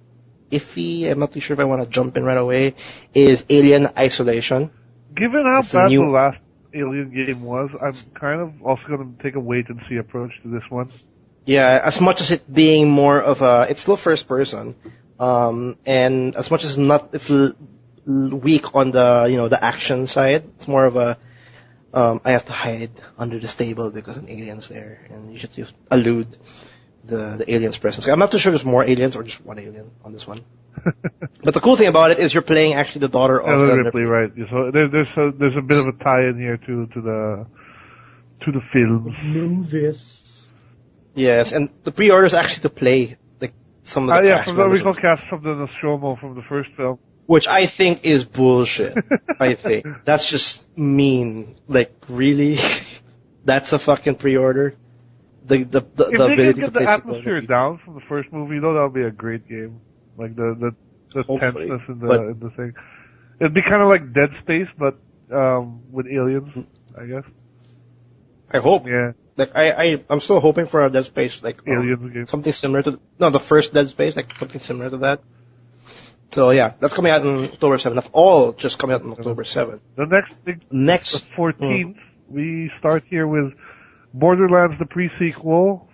Speaker 1: iffy, I'm not too sure if I want to jump in right away, is Alien Isolation.
Speaker 2: Given how bad the last Alien game was, I'm kind of also going to take a wait-and-see approach to this one.
Speaker 1: Yeah, as much as it being more of it's still first person, and as much as it's weak on the the action side. It's more of a I have to hide under this table because an alien's there, and you should just elude the alien's presence. I'm not too sure if there's more aliens or just one alien on this one. But the cool thing about it is you're playing actually the daughter of
Speaker 2: Ellen Ripley, right? So there's a bit of a tie-in here to the films.
Speaker 3: Movies.
Speaker 1: Yes, and the pre-orders actually to play like some of the cast
Speaker 2: from the
Speaker 1: members
Speaker 2: original cast from the Nostromo from the first film.
Speaker 1: which I think is bullshit. I think that's just mean. Like really, that's a fucking pre-order. The
Speaker 2: If they
Speaker 1: ability
Speaker 2: can
Speaker 1: to
Speaker 2: get
Speaker 1: play
Speaker 2: the
Speaker 1: support.
Speaker 2: atmosphere down from the first movie, though, that would be a great game. Like the
Speaker 1: Hopefully,
Speaker 2: tenseness in
Speaker 1: but-
Speaker 2: the thing. It'd be kind of like Dead Space, but with aliens, I guess.
Speaker 1: I hope.
Speaker 2: Yeah,
Speaker 1: Like I'm still hoping for a Dead Space like
Speaker 2: aliens game.
Speaker 1: something similar to the first Dead Space, like something similar to that. So yeah, that's coming out on October 7th. That's all just coming out on October 7th.
Speaker 2: The next big, the
Speaker 1: Next,
Speaker 2: 14th, we start here with Borderlands, the pre-sequel.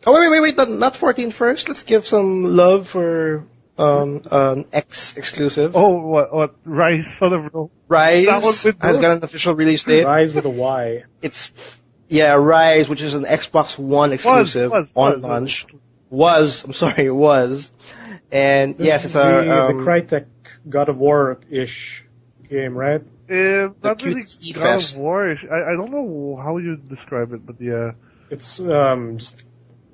Speaker 1: oh wait, not 14 first. Let's give some love for an X exclusive.
Speaker 2: Oh, what? Rise, Son of Rome.
Speaker 1: Rise
Speaker 2: that one's been
Speaker 1: has
Speaker 2: good.
Speaker 1: got an official release date.
Speaker 3: Rise with a Y.
Speaker 1: It's Rise, which is an Xbox One exclusive on launch. Was. And
Speaker 3: This
Speaker 1: yes,
Speaker 3: is
Speaker 1: it's a
Speaker 3: the Crytek God of War-ish game, right?
Speaker 2: Not
Speaker 1: cute
Speaker 2: really
Speaker 1: ski
Speaker 2: God
Speaker 1: fest.
Speaker 2: of War-ish. I don't know how you describe it, but yeah.
Speaker 3: It's just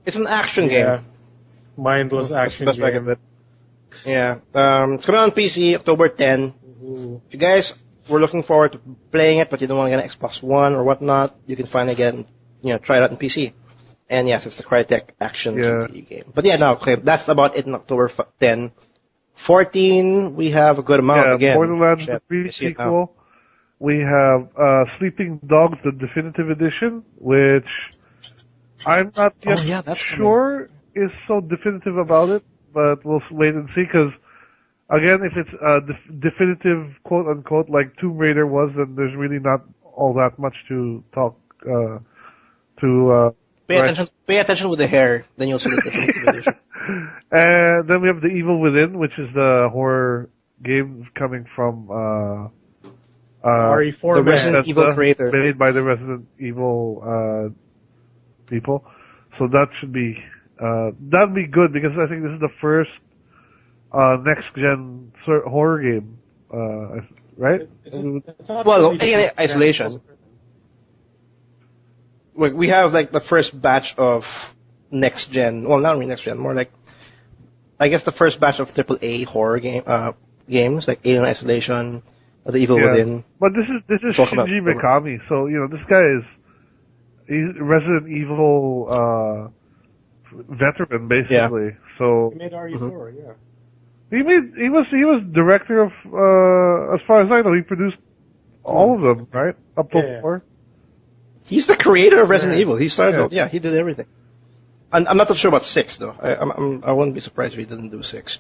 Speaker 1: it's an action game.
Speaker 3: mindless action
Speaker 1: That's the best way I
Speaker 3: game.
Speaker 1: can put it. Yeah. It's coming out on PC October 10.
Speaker 3: Ooh.
Speaker 1: If you guys were looking forward to playing it, but you don't want to get an Xbox One or whatnot, you can finally try it out on PC. And yes, it's the Crytek action RPG game. But yeah, no, okay, that's about it in October 10. 14, we have a good amount again.
Speaker 2: Borderlands, the
Speaker 1: Shit, I see it now.
Speaker 2: pre-sequel. We have Sleeping Dogs, the definitive edition, which I'm not yet
Speaker 1: that's
Speaker 2: sure is so definitive about it, but we'll wait and see, because, again, if it's definitive, quote-unquote, like Tomb Raider was, then there's really not all that much to talk to.
Speaker 1: Pay attention with the hair, then you'll see the definitive edition.
Speaker 2: And then we have The Evil Within, which is the horror game coming from
Speaker 3: RE4
Speaker 1: The
Speaker 3: man.
Speaker 1: Resident Evil creator.
Speaker 2: made by the Resident Evil people. So that should be that'd be good, because I think this is the first next gen horror game, right?
Speaker 3: It's not
Speaker 1: Well,
Speaker 3: really
Speaker 1: Alien Isolation. We have like the first batch of next gen. Well, not really next gen, more like I guess the first batch of AAA horror games like Alien Isolation, The Evil Within.
Speaker 2: But this is
Speaker 1: Talk about-
Speaker 2: Shinji Mikami, so this guy he's Resident Evil veteran basically. So
Speaker 3: He made RE4, yeah.
Speaker 2: he was director of as far as I know, he produced all of them, right? Up to
Speaker 3: Yeah.
Speaker 2: 4.
Speaker 1: He's the creator of Resident Evil. He started.
Speaker 2: Yeah.
Speaker 1: He did everything. And I'm not too sure about 6 though. I wouldn't be surprised if he didn't do 6.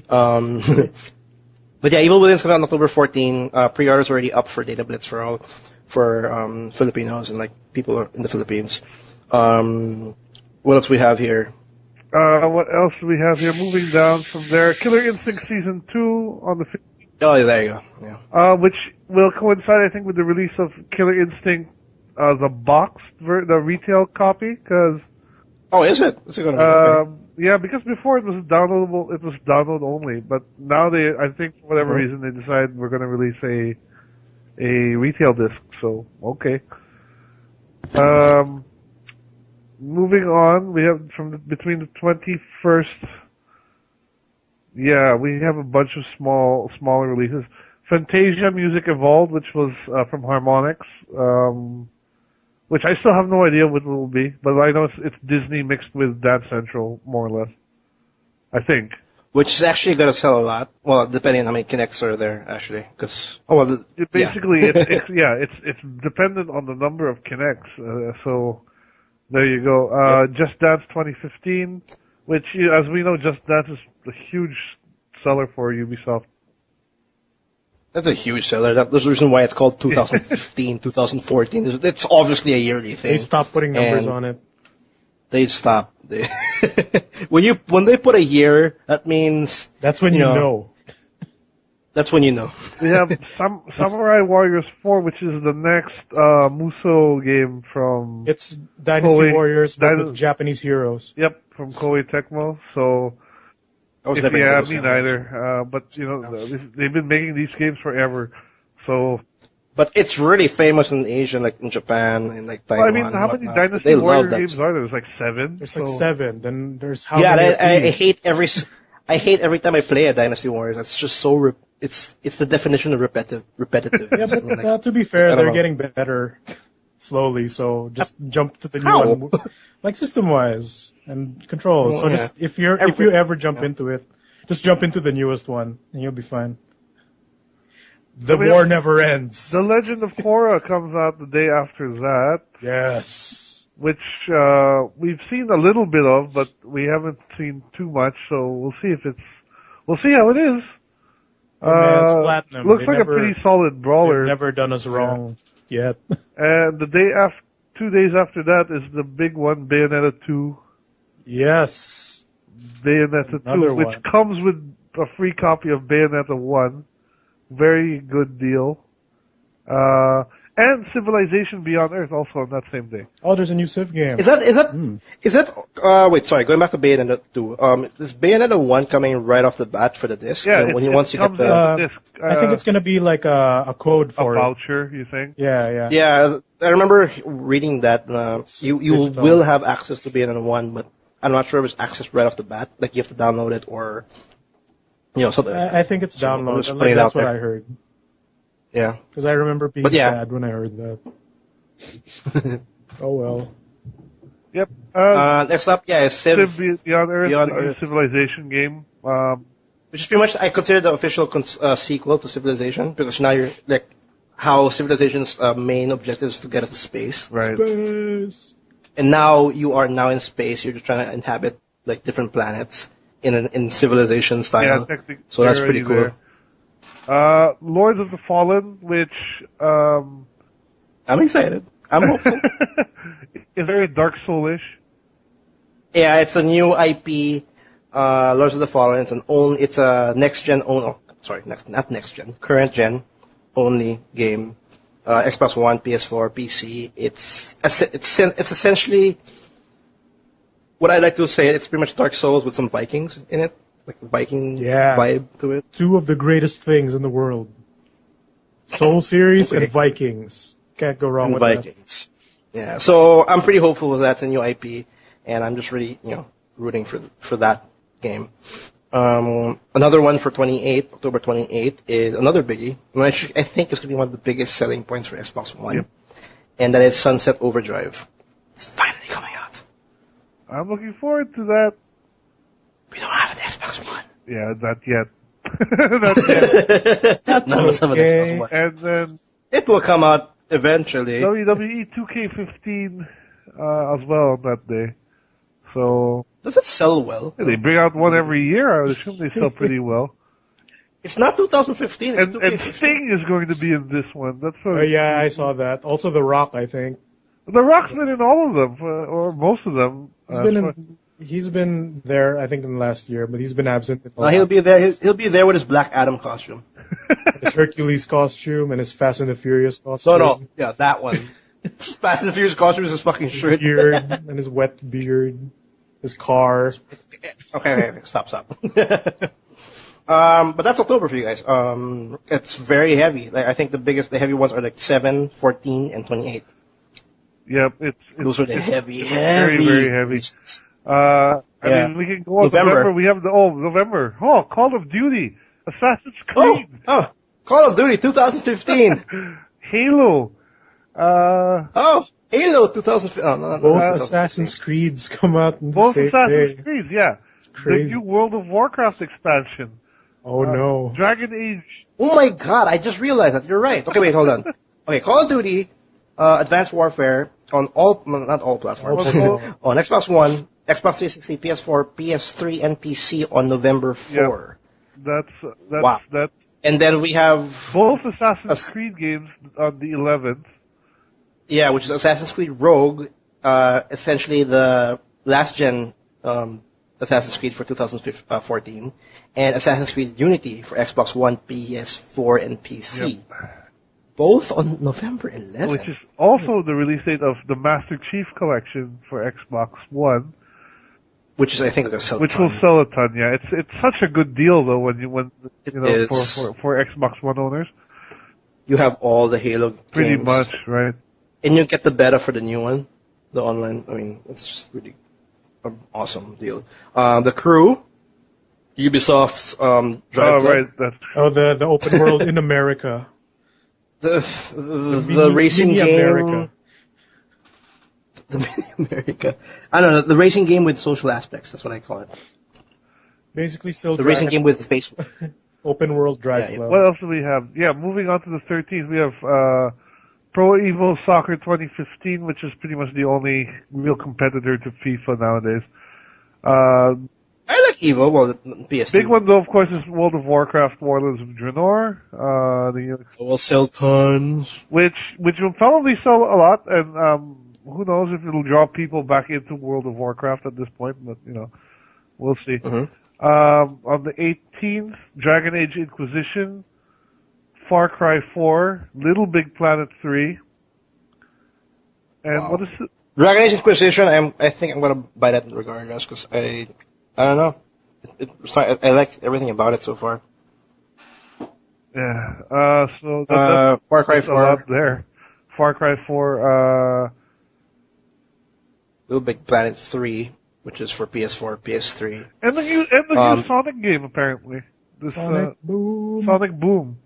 Speaker 1: But yeah, Evil Within's coming out on October 14. Pre-orders already up for Data Blitz for Filipinos and like people in the Philippines. What else we have here?
Speaker 2: What else do we have here? Moving down from there, Killer Instinct Season 2 on the 15th,
Speaker 1: Oh, there you go. Yeah.
Speaker 2: which will coincide, I think, with the release of Killer Instinct, the the retail copy, because
Speaker 1: Oh, is it? Is it going to
Speaker 2: yeah, because before it was downloadable, it was download only, but now I think for whatever reason, they decided we're going to release a retail disc. So okay. Moving on, we have between the 21st. Yeah, we have a bunch of smaller releases. Fantasia Music Evolved, which was from Harmonix, which I still have no idea what it will be, but I know it's Disney mixed with Dance Central, more or less. I think.
Speaker 1: Which is actually going to sell a lot. Well, depending on how many Kinects are there, actually. Because
Speaker 2: It's dependent on the number of Kinects. So there you go. Just Dance 2015, which, as we know, Just Dance is a huge seller for Ubisoft.
Speaker 1: That's a huge seller. There's a reason why it's called 2015, 2014. It's obviously a yearly thing.
Speaker 3: They stopped putting numbers
Speaker 1: And
Speaker 3: on it.
Speaker 1: They stop. When they put a year, that means
Speaker 3: That's when you know.
Speaker 1: That's when you know.
Speaker 2: We have Samurai Warriors 4, which is the next Muso game from...
Speaker 3: It's Dynasty
Speaker 2: Koei.
Speaker 3: Warriors, but with Japanese heroes.
Speaker 2: Yep, from Koei Tecmo. So,
Speaker 1: I was never into those
Speaker 2: me
Speaker 1: games.
Speaker 2: neither. But, they've been making these games forever. So...
Speaker 1: But it's really famous in Asia, like in Japan and like Taiwan.
Speaker 2: Well, I mean, how many
Speaker 1: whatnot.
Speaker 2: Dynasty
Speaker 1: They love
Speaker 2: Warrior
Speaker 1: that
Speaker 2: games
Speaker 1: stuff.
Speaker 2: are there? There's like 7.
Speaker 3: There's like 7. Then there's how
Speaker 1: Yeah,
Speaker 3: many?
Speaker 1: I hate every time I play a Dynasty Warriors. It's just so it's the definition of repetitive.
Speaker 3: Yeah, but to be fair, they're getting better slowly. So just jump to the new one, like system-wise and controls. So just if you ever jump into it, just jump into the newest one and you'll be fine. The war never ends.
Speaker 2: The Legend of Korra comes out the day after that.
Speaker 3: Yes.
Speaker 2: Which we've seen a little bit of, but we haven't seen too much. So we'll see how it is.
Speaker 3: It's platinum.
Speaker 2: Looks like a pretty solid brawler.
Speaker 3: They've never done us wrong yet.
Speaker 2: And the 2 days after that is the big one, Bayonetta 2.
Speaker 3: Yes.
Speaker 2: Bayonetta 2, which comes with a free copy of Bayonetta 1. Very good deal. And Civilization Beyond Earth also on that same day.
Speaker 3: Oh, there's a new Civ game.
Speaker 1: Is that wait, sorry, going back to Bayonetta 2. Is Bayonetta 1 coming right off the bat for the disc?
Speaker 2: Yeah,
Speaker 1: once you get
Speaker 2: the disc.
Speaker 3: I think it's gonna be like a code for
Speaker 2: a voucher, you think?
Speaker 3: Yeah.
Speaker 1: Yeah, I remember reading that you will have access to Bayonetta 1, but I'm not sure if it's access right off the bat. Like you have to download it or something.
Speaker 3: I think it's download.
Speaker 1: Like,
Speaker 3: that's what I heard.
Speaker 1: Yeah.
Speaker 3: Because I remember being sad when I heard that. Oh well.
Speaker 2: Yep.
Speaker 1: Next up, is
Speaker 2: Civ Beyond Earth, Civilization game.
Speaker 1: Which is pretty much, I consider the official sequel to Civilization, because now you're, like, how Civilization's main objective is to get us to space.
Speaker 2: Right.
Speaker 3: Space.
Speaker 1: And now you are now in space, you're just trying to inhabit, like, different planets in Civilization style.
Speaker 2: Yeah,
Speaker 1: so that's pretty cool.
Speaker 2: There. Lords of the Fallen, which,
Speaker 1: I'm excited. I'm hopeful.
Speaker 2: Is very Dark Soul-ish.
Speaker 1: Yeah, it's a new IP, Lords of the Fallen. It's a next-gen current gen only game. Xbox One, PS4, PC. It's essentially what I like to say. It's pretty much Dark Souls with some Vikings in it, like Viking vibe to it.
Speaker 3: Two of the greatest things in the world: Soul series and Vikings. Can't go wrong with
Speaker 1: Vikings. Yeah, so I'm pretty hopeful that that's a new IP, and I'm just really rooting for that game. Another one for October 28th is another biggie. I think it's going to be one of the biggest selling points for Xbox One. Yep. And that is Sunset Overdrive. It's finally coming out.
Speaker 2: I'm looking forward to that.
Speaker 1: We don't have an Xbox One.
Speaker 2: Yeah, not yet. That's
Speaker 3: okay.
Speaker 2: And then
Speaker 1: it will come out eventually.
Speaker 2: WWE 2K15 as well on that day. So
Speaker 1: does it sell well?
Speaker 2: Yeah, they bring out one every year. I would assume they sell pretty well.
Speaker 1: It's not 2015. It's
Speaker 2: and Sting is going to be in this one. That's
Speaker 3: yeah, I saw that. Also, The Rock, I think.
Speaker 2: The Rock's been in all of them, or most of them.
Speaker 3: He's been there, I think, in the last year, but he's been absent.
Speaker 1: He'll be there. He'll be there with his Black Adam costume,
Speaker 3: his Hercules costume, and his Fast and the Furious costume.
Speaker 1: No, yeah, that one. Fast and the Furious costume is his fucking shirt,
Speaker 3: beard, and his wet beard, his car.
Speaker 1: Okay, stop. But that's October for you guys. It's very heavy. Like I think the heavy ones are like 7, 14, and 28.
Speaker 2: Yep,
Speaker 1: those are the heavy.
Speaker 2: Very, very heavy. I mean, we can go on November. We have November. Oh, Call of Duty, Assassin's Creed.
Speaker 1: Oh, Call of Duty 2015.
Speaker 2: Halo.
Speaker 1: Halo 2015.
Speaker 3: Both Assassin's Creeds come out in the
Speaker 2: both
Speaker 3: same
Speaker 2: Assassin's
Speaker 3: day.
Speaker 2: Creeds, yeah.
Speaker 3: It's crazy.
Speaker 2: The new World of Warcraft expansion.
Speaker 3: Oh no.
Speaker 2: Dragon Age.
Speaker 1: Oh my god, I just realized that. You're right. Okay, wait, hold on. Okay, Call of Duty, Advanced Warfare on not all platforms. On Xbox One, Xbox 360, PS4, PS3, and PC on November 4.
Speaker 2: Yep. That's
Speaker 1: and then we have
Speaker 2: both Assassin's Creed games on the 11th.
Speaker 1: Yeah, which is Assassin's Creed Rogue, essentially the last gen Assassin's Creed for 2014, and Assassin's Creed Unity for Xbox One, PS4, and PC.
Speaker 2: Yep.
Speaker 1: Both on November 11th.
Speaker 2: Which is also the release date of the Master Chief Collection for Xbox One.
Speaker 1: Which is, I think, will sell a
Speaker 2: Which
Speaker 1: ton.
Speaker 2: will sell a ton, yeah. It's such a good deal though for Xbox One owners.
Speaker 1: You have all the Halo
Speaker 2: Pretty
Speaker 1: games.
Speaker 2: much, right?
Speaker 1: And you get the beta for the new one, the online. I mean, it's just really an awesome deal. The Crew, Ubisoft's Drive Club.
Speaker 2: Right.
Speaker 3: The open world in America.
Speaker 1: The racing
Speaker 3: mini
Speaker 1: game.
Speaker 3: America.
Speaker 1: The mini America. I don't know, the racing game with social aspects. That's what I call it.
Speaker 3: Basically, still
Speaker 1: The racing game with Facebook.
Speaker 3: open world drive
Speaker 1: Yeah,
Speaker 3: club.
Speaker 2: What else do we have? Yeah, moving on to the 13th, we have Pro Evo Soccer 2015, which is pretty much the only real competitor to FIFA nowadays.
Speaker 1: I like Evo. Well, the PS2.
Speaker 2: Big one though, of course, is World of Warcraft: Warlords of Draenor.
Speaker 1: Will sell tons.
Speaker 2: Which will probably sell a lot, and who knows if it'll draw people back into World of Warcraft at this point, but we'll see.
Speaker 1: Mm-hmm.
Speaker 2: On the 18th, Dragon Age Inquisition, Far Cry 4, Little Big Planet 3, and
Speaker 1: Wow.
Speaker 2: what is it?
Speaker 1: Dragon Age Inquisition. I think I'm gonna buy that regardless because I don't know. I like everything about it so far.
Speaker 2: Yeah. So that's
Speaker 1: Far Cry
Speaker 2: a lot
Speaker 1: 4,
Speaker 2: there. Far Cry 4.
Speaker 1: Little Big Planet 3, which is for PS4, PS3.
Speaker 2: And the new Sonic game apparently. This
Speaker 3: Sonic Boom.
Speaker 2: Sonic Boom.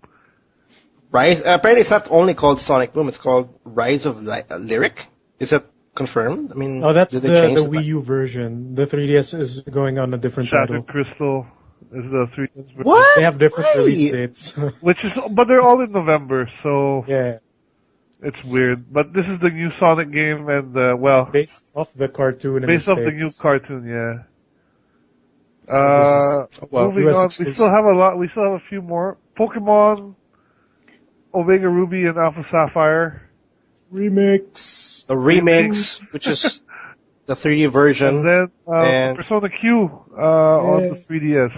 Speaker 1: Rise. Apparently, it's not only called Sonic Boom. It's called Rise of Lyric. Is that confirmed? I mean,
Speaker 3: Oh, that's
Speaker 1: did
Speaker 3: the
Speaker 1: they change
Speaker 3: Wii U version. The 3DS is going on a different
Speaker 2: Shattered
Speaker 3: title.
Speaker 2: Crystal is the 3DS version.
Speaker 1: What?
Speaker 3: They have different
Speaker 1: Wait.
Speaker 3: release dates.
Speaker 2: But they're all in November, so
Speaker 3: Yeah.
Speaker 2: it's weird. But this is the new Sonic game, and
Speaker 3: Based off the cartoon.
Speaker 2: based
Speaker 3: in
Speaker 2: off
Speaker 3: the
Speaker 2: the new
Speaker 3: States.
Speaker 2: cartoon, yeah.
Speaker 1: Well,
Speaker 2: Moving
Speaker 3: US
Speaker 2: on, we
Speaker 3: exclusive.
Speaker 2: still have a lot. We still have a few more. Pokemon, Omega Ruby, and Alpha Sapphire.
Speaker 3: Remix.
Speaker 1: the remix, which is the 3D version.
Speaker 2: And then
Speaker 1: And-
Speaker 2: Persona Q on the 3DS.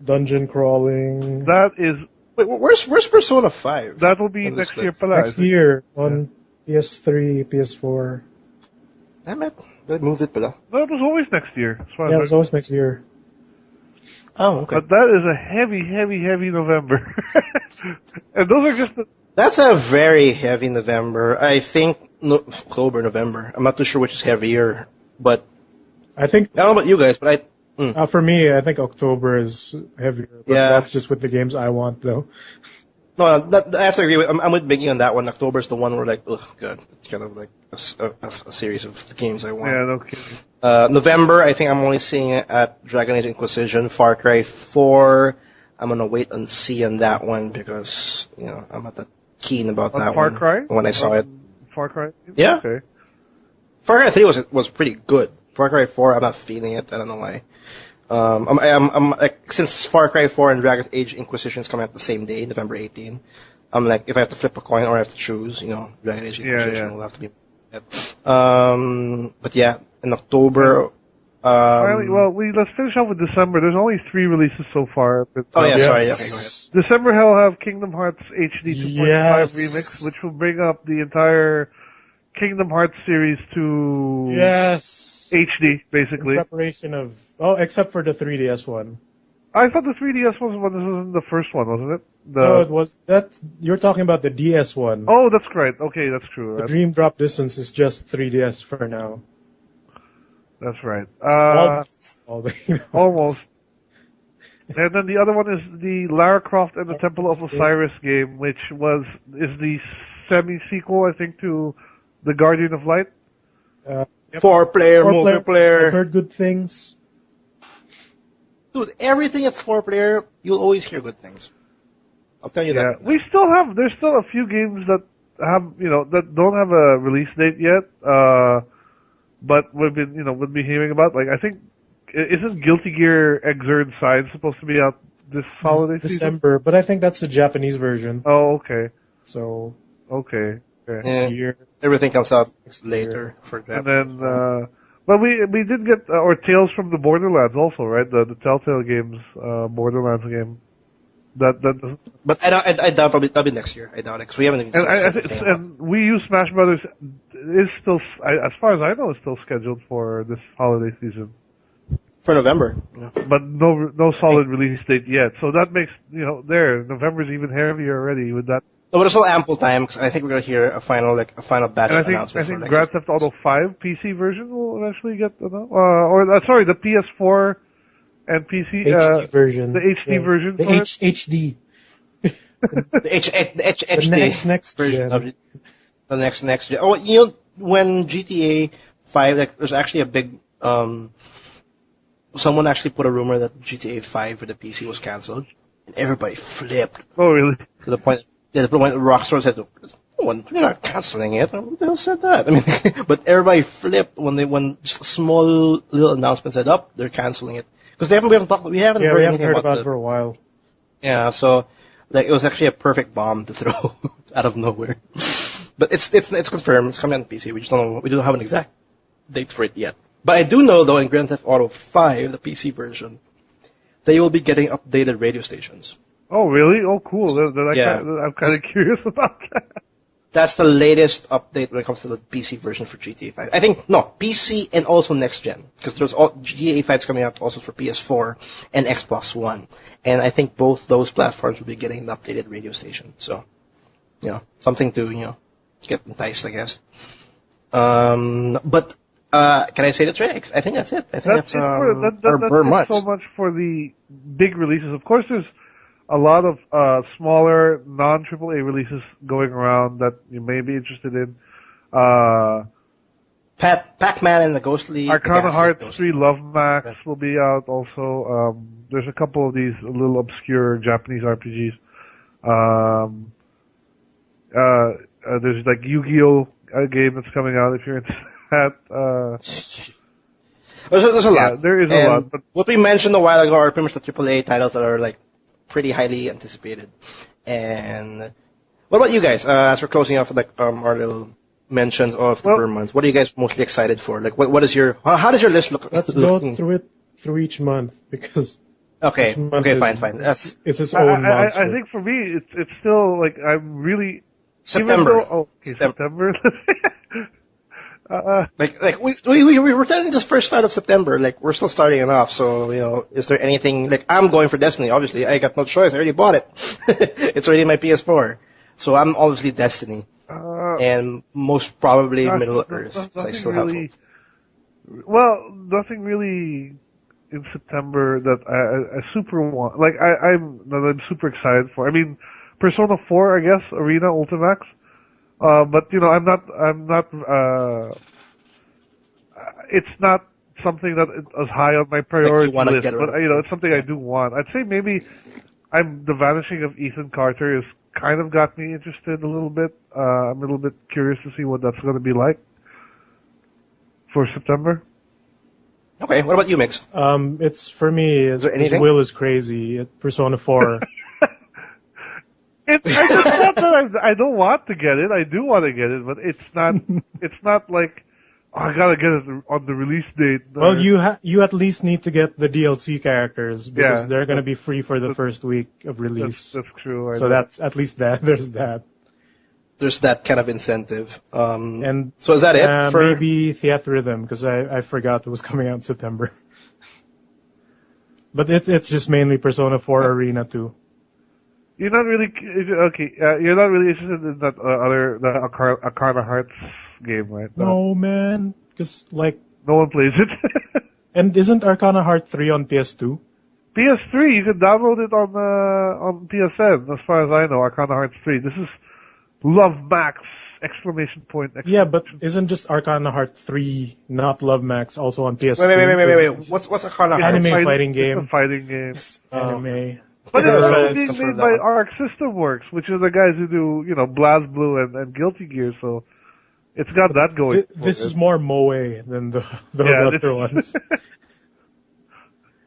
Speaker 3: Dungeon crawling.
Speaker 2: That is
Speaker 1: Wait, where's Persona 5?
Speaker 2: that will be
Speaker 1: On this
Speaker 2: next year,
Speaker 1: list.
Speaker 2: pala.
Speaker 3: Next year on PS3, PS4.
Speaker 1: Damn it. They moved it pala.
Speaker 2: No, it was always next year. As far as
Speaker 3: Yeah,
Speaker 2: I-
Speaker 3: it's always next year.
Speaker 1: Oh, okay.
Speaker 2: But that is a heavy November. And those are just the
Speaker 1: That's a very heavy November. I think October, November. I'm not too sure which is heavier, but
Speaker 3: I think
Speaker 1: I don't know about you guys, but
Speaker 3: for me, I think October is heavier. But
Speaker 1: Yeah.
Speaker 3: that's just with the games I want, though.
Speaker 1: no, I have to agree with. I'm with Biggie on that one. October is the one where like, oh god, it's kind of like a series of the games I want.
Speaker 2: yeah, no kidding.
Speaker 1: November, I think I'm only seeing it at Dragon Age Inquisition, Far Cry 4. I'm gonna wait and see on that one because I'm not that keen about
Speaker 2: On
Speaker 1: that
Speaker 2: Far
Speaker 1: one.
Speaker 2: Cry?
Speaker 1: When I saw it,
Speaker 2: Far Cry?
Speaker 1: Yeah.
Speaker 2: Okay.
Speaker 1: Far Cry 3 was pretty good. Far Cry 4, I'm not feeling it. I don't know why. I'm like, since Far Cry 4 and Dragon Age Inquisition is coming out the same day, November 18. I'm like, if I have to flip a coin or I have to choose, Dragon Age Inquisition will have to be. But yeah, in October.
Speaker 2: Finally, let's finish off with December. There's only 3 releases so far. But,
Speaker 1: Oh yeah,
Speaker 3: Yes.
Speaker 1: sorry. Okay, go ahead.
Speaker 2: December will have Kingdom Hearts HD 2.5
Speaker 3: Yes.
Speaker 2: Remix, which will bring up the entire Kingdom Hearts series to
Speaker 3: Yes.
Speaker 2: HD,
Speaker 3: In
Speaker 2: basically.
Speaker 3: preparation of except for the 3DS one.
Speaker 2: I thought the 3DS wasn't the first one, wasn't it?
Speaker 3: No, it was that you're talking about the DS one.
Speaker 2: Oh, that's right. Okay, that's true.
Speaker 3: The Dream Drop Distance is just 3DS for now.
Speaker 2: That's right.
Speaker 3: Almost.
Speaker 2: And then the other one is the Lara Croft and the Temple of Osiris game, which is the semi-sequel, I think, to the Guardian of Light.
Speaker 3: Yep.
Speaker 1: 4-player
Speaker 3: I've
Speaker 1: multiplayer.
Speaker 3: heard good things.
Speaker 1: Dude, everything that's 4-player, you'll always hear good things. I'll tell you
Speaker 2: Yeah,
Speaker 1: that.
Speaker 2: there's still a few games that have, that don't have a release date yet, but we've been hearing about, like, I think, isn't Guilty Gear Xrd Side supposed to be out this holiday season?
Speaker 3: December, but I think that's the Japanese version.
Speaker 2: Oh, okay.
Speaker 3: So
Speaker 2: Okay.
Speaker 1: Yeah.
Speaker 3: next year.
Speaker 1: Everything comes out
Speaker 3: Next
Speaker 1: later for that.
Speaker 2: And then, But we did get or Tales from the Borderlands also, right? The Telltale Games Borderlands game. That
Speaker 1: But I doubt that'll be next year. I doubt it, 'cause we haven't even
Speaker 2: and
Speaker 1: said anything about it.
Speaker 2: and Wii U Smash Brothers is still, as far as I know, is still scheduled for this holiday season.
Speaker 1: For November. Yeah.
Speaker 2: But no solid release date yet. So that makes, November's even heavier already with that.
Speaker 1: No, but there's still ample time, because I think we're gonna hear a final batch
Speaker 2: And
Speaker 1: of announcements.
Speaker 2: I
Speaker 1: for
Speaker 2: think
Speaker 1: next
Speaker 2: Grand
Speaker 1: year.
Speaker 2: Theft Auto 5 PC version will eventually get, sorry, the PS4 and PC,
Speaker 3: HD version.
Speaker 2: the HD version
Speaker 3: The
Speaker 2: for it.
Speaker 3: HD.
Speaker 1: The
Speaker 3: The next
Speaker 1: version
Speaker 3: gen.
Speaker 1: of it. The next gen. Oh, when GTA 5, like, there's actually a big, someone actually put a rumor that GTA 5 for the PC was cancelled, and everybody flipped
Speaker 2: Oh, really?
Speaker 1: to the point Rockstar said, "No one, you're not canceling it." Who the hell said that? I mean, but everybody flipped when just a small little announcement said, "Up, they're canceling it," because we haven't heard
Speaker 3: We
Speaker 1: anything
Speaker 3: haven't heard
Speaker 1: about
Speaker 3: about it for a while.
Speaker 1: Yeah, so like it was actually a perfect bomb to throw out of nowhere. But it's confirmed. It's coming on PC. We just don't know. We don't have an exact date for it yet. But I do know though, in Grand Theft Auto 5, the PC version, they will be getting updated radio stations.
Speaker 2: Oh, really? Oh, cool.
Speaker 1: Yeah.
Speaker 2: I'm kind of curious about that.
Speaker 1: That's the latest update when it comes to the PC version for GTA 5. I think, no, PC and also next gen. Because there's GTA 5 is coming out also for PS4 and Xbox One. And I think both those platforms will be getting an updated radio station. So, something to, get enticed, I guess. But, can I say that's right? I think that's it. I think that's
Speaker 2: our
Speaker 1: our
Speaker 2: it
Speaker 1: months.
Speaker 2: so much for the big releases. Of course, there's a lot of smaller non-AAA releases going around that you may be interested in.
Speaker 1: Pac-Man and the Ghostly.
Speaker 2: Arcana Hearts
Speaker 1: Ghostly.
Speaker 2: 3 Love Max will be out also. There's a couple of these little obscure Japanese RPGs. There's like Yu-Gi-Oh! A game that's coming out if you're into that.
Speaker 1: There's a lot.
Speaker 2: There is a
Speaker 1: And
Speaker 2: lot. But
Speaker 1: what we mentioned a while ago are pretty much the AAA titles that are like pretty highly anticipated. And what about you guys? As we're closing off like our little mentions of the Burr months, what are you guys mostly excited for? Like, what is your how does your list look?
Speaker 3: Let's go through each month because
Speaker 1: Okay,
Speaker 3: each month
Speaker 1: okay, fine. That's
Speaker 3: it's its own monster.
Speaker 2: I think for me, it's still like I'm really
Speaker 1: September.
Speaker 2: September.
Speaker 1: Like we were telling this first start of September, like we're still starting it off. So is there anything like I'm going for Destiny? Obviously, I got no choice. I already bought it. It's already in my PS4. So I'm obviously Destiny, and most probably Middle Earth. 'Cause I still have hope.
Speaker 2: Well, nothing really in September that I super want. Like I'm super excited for. I mean, Persona 4, I guess, Arena Ultimax. But I'm not. It's not something that is high on my priority list. But it's something I do want. I'd say maybe the vanishing of Ethan Carter has kind of got me interested a little bit. I'm a little bit curious to see what that's going to be like for September.
Speaker 1: Okay, what about you, Mix?
Speaker 3: It's for me.
Speaker 1: Is there anything?
Speaker 3: Will is crazy. Persona 4.
Speaker 2: It's not that I don't want to get it. I do want to get it, but it's not. It's not like I gotta get it on the release date.
Speaker 3: Well, you at least need to get the DLC characters because they're gonna be free for the first week of release.
Speaker 2: That's true.
Speaker 3: So that's at least that. There's that.
Speaker 1: There's that kind of incentive.
Speaker 3: And
Speaker 1: so is that it? For
Speaker 3: maybe Theatrhythm because I forgot it was coming out in September. But it's just mainly Persona 4 Arena 2.
Speaker 2: You're not really okay. You're not really interested in that the Arcana Hearts game, right?
Speaker 3: No, man, because like
Speaker 2: no one plays it.
Speaker 3: And isn't Arcana Heart 3 on PS2?
Speaker 2: PS3, you can download it on PSN. As far as I know, Arcana Hearts 3. This is Love Max! Exclamation point!
Speaker 3: Yeah, but isn't just Arcana Heart 3 not Love Max also on PS2?
Speaker 1: Wait. What's Arcana Heart?
Speaker 3: Anime fighting game.
Speaker 2: It's a fighting game.
Speaker 3: Anime.
Speaker 2: But it's also being made by Arc System Works, which are the guys who do, BlazBlue and Guilty Gear, so it's got that going.
Speaker 3: This is more moe than those other ones.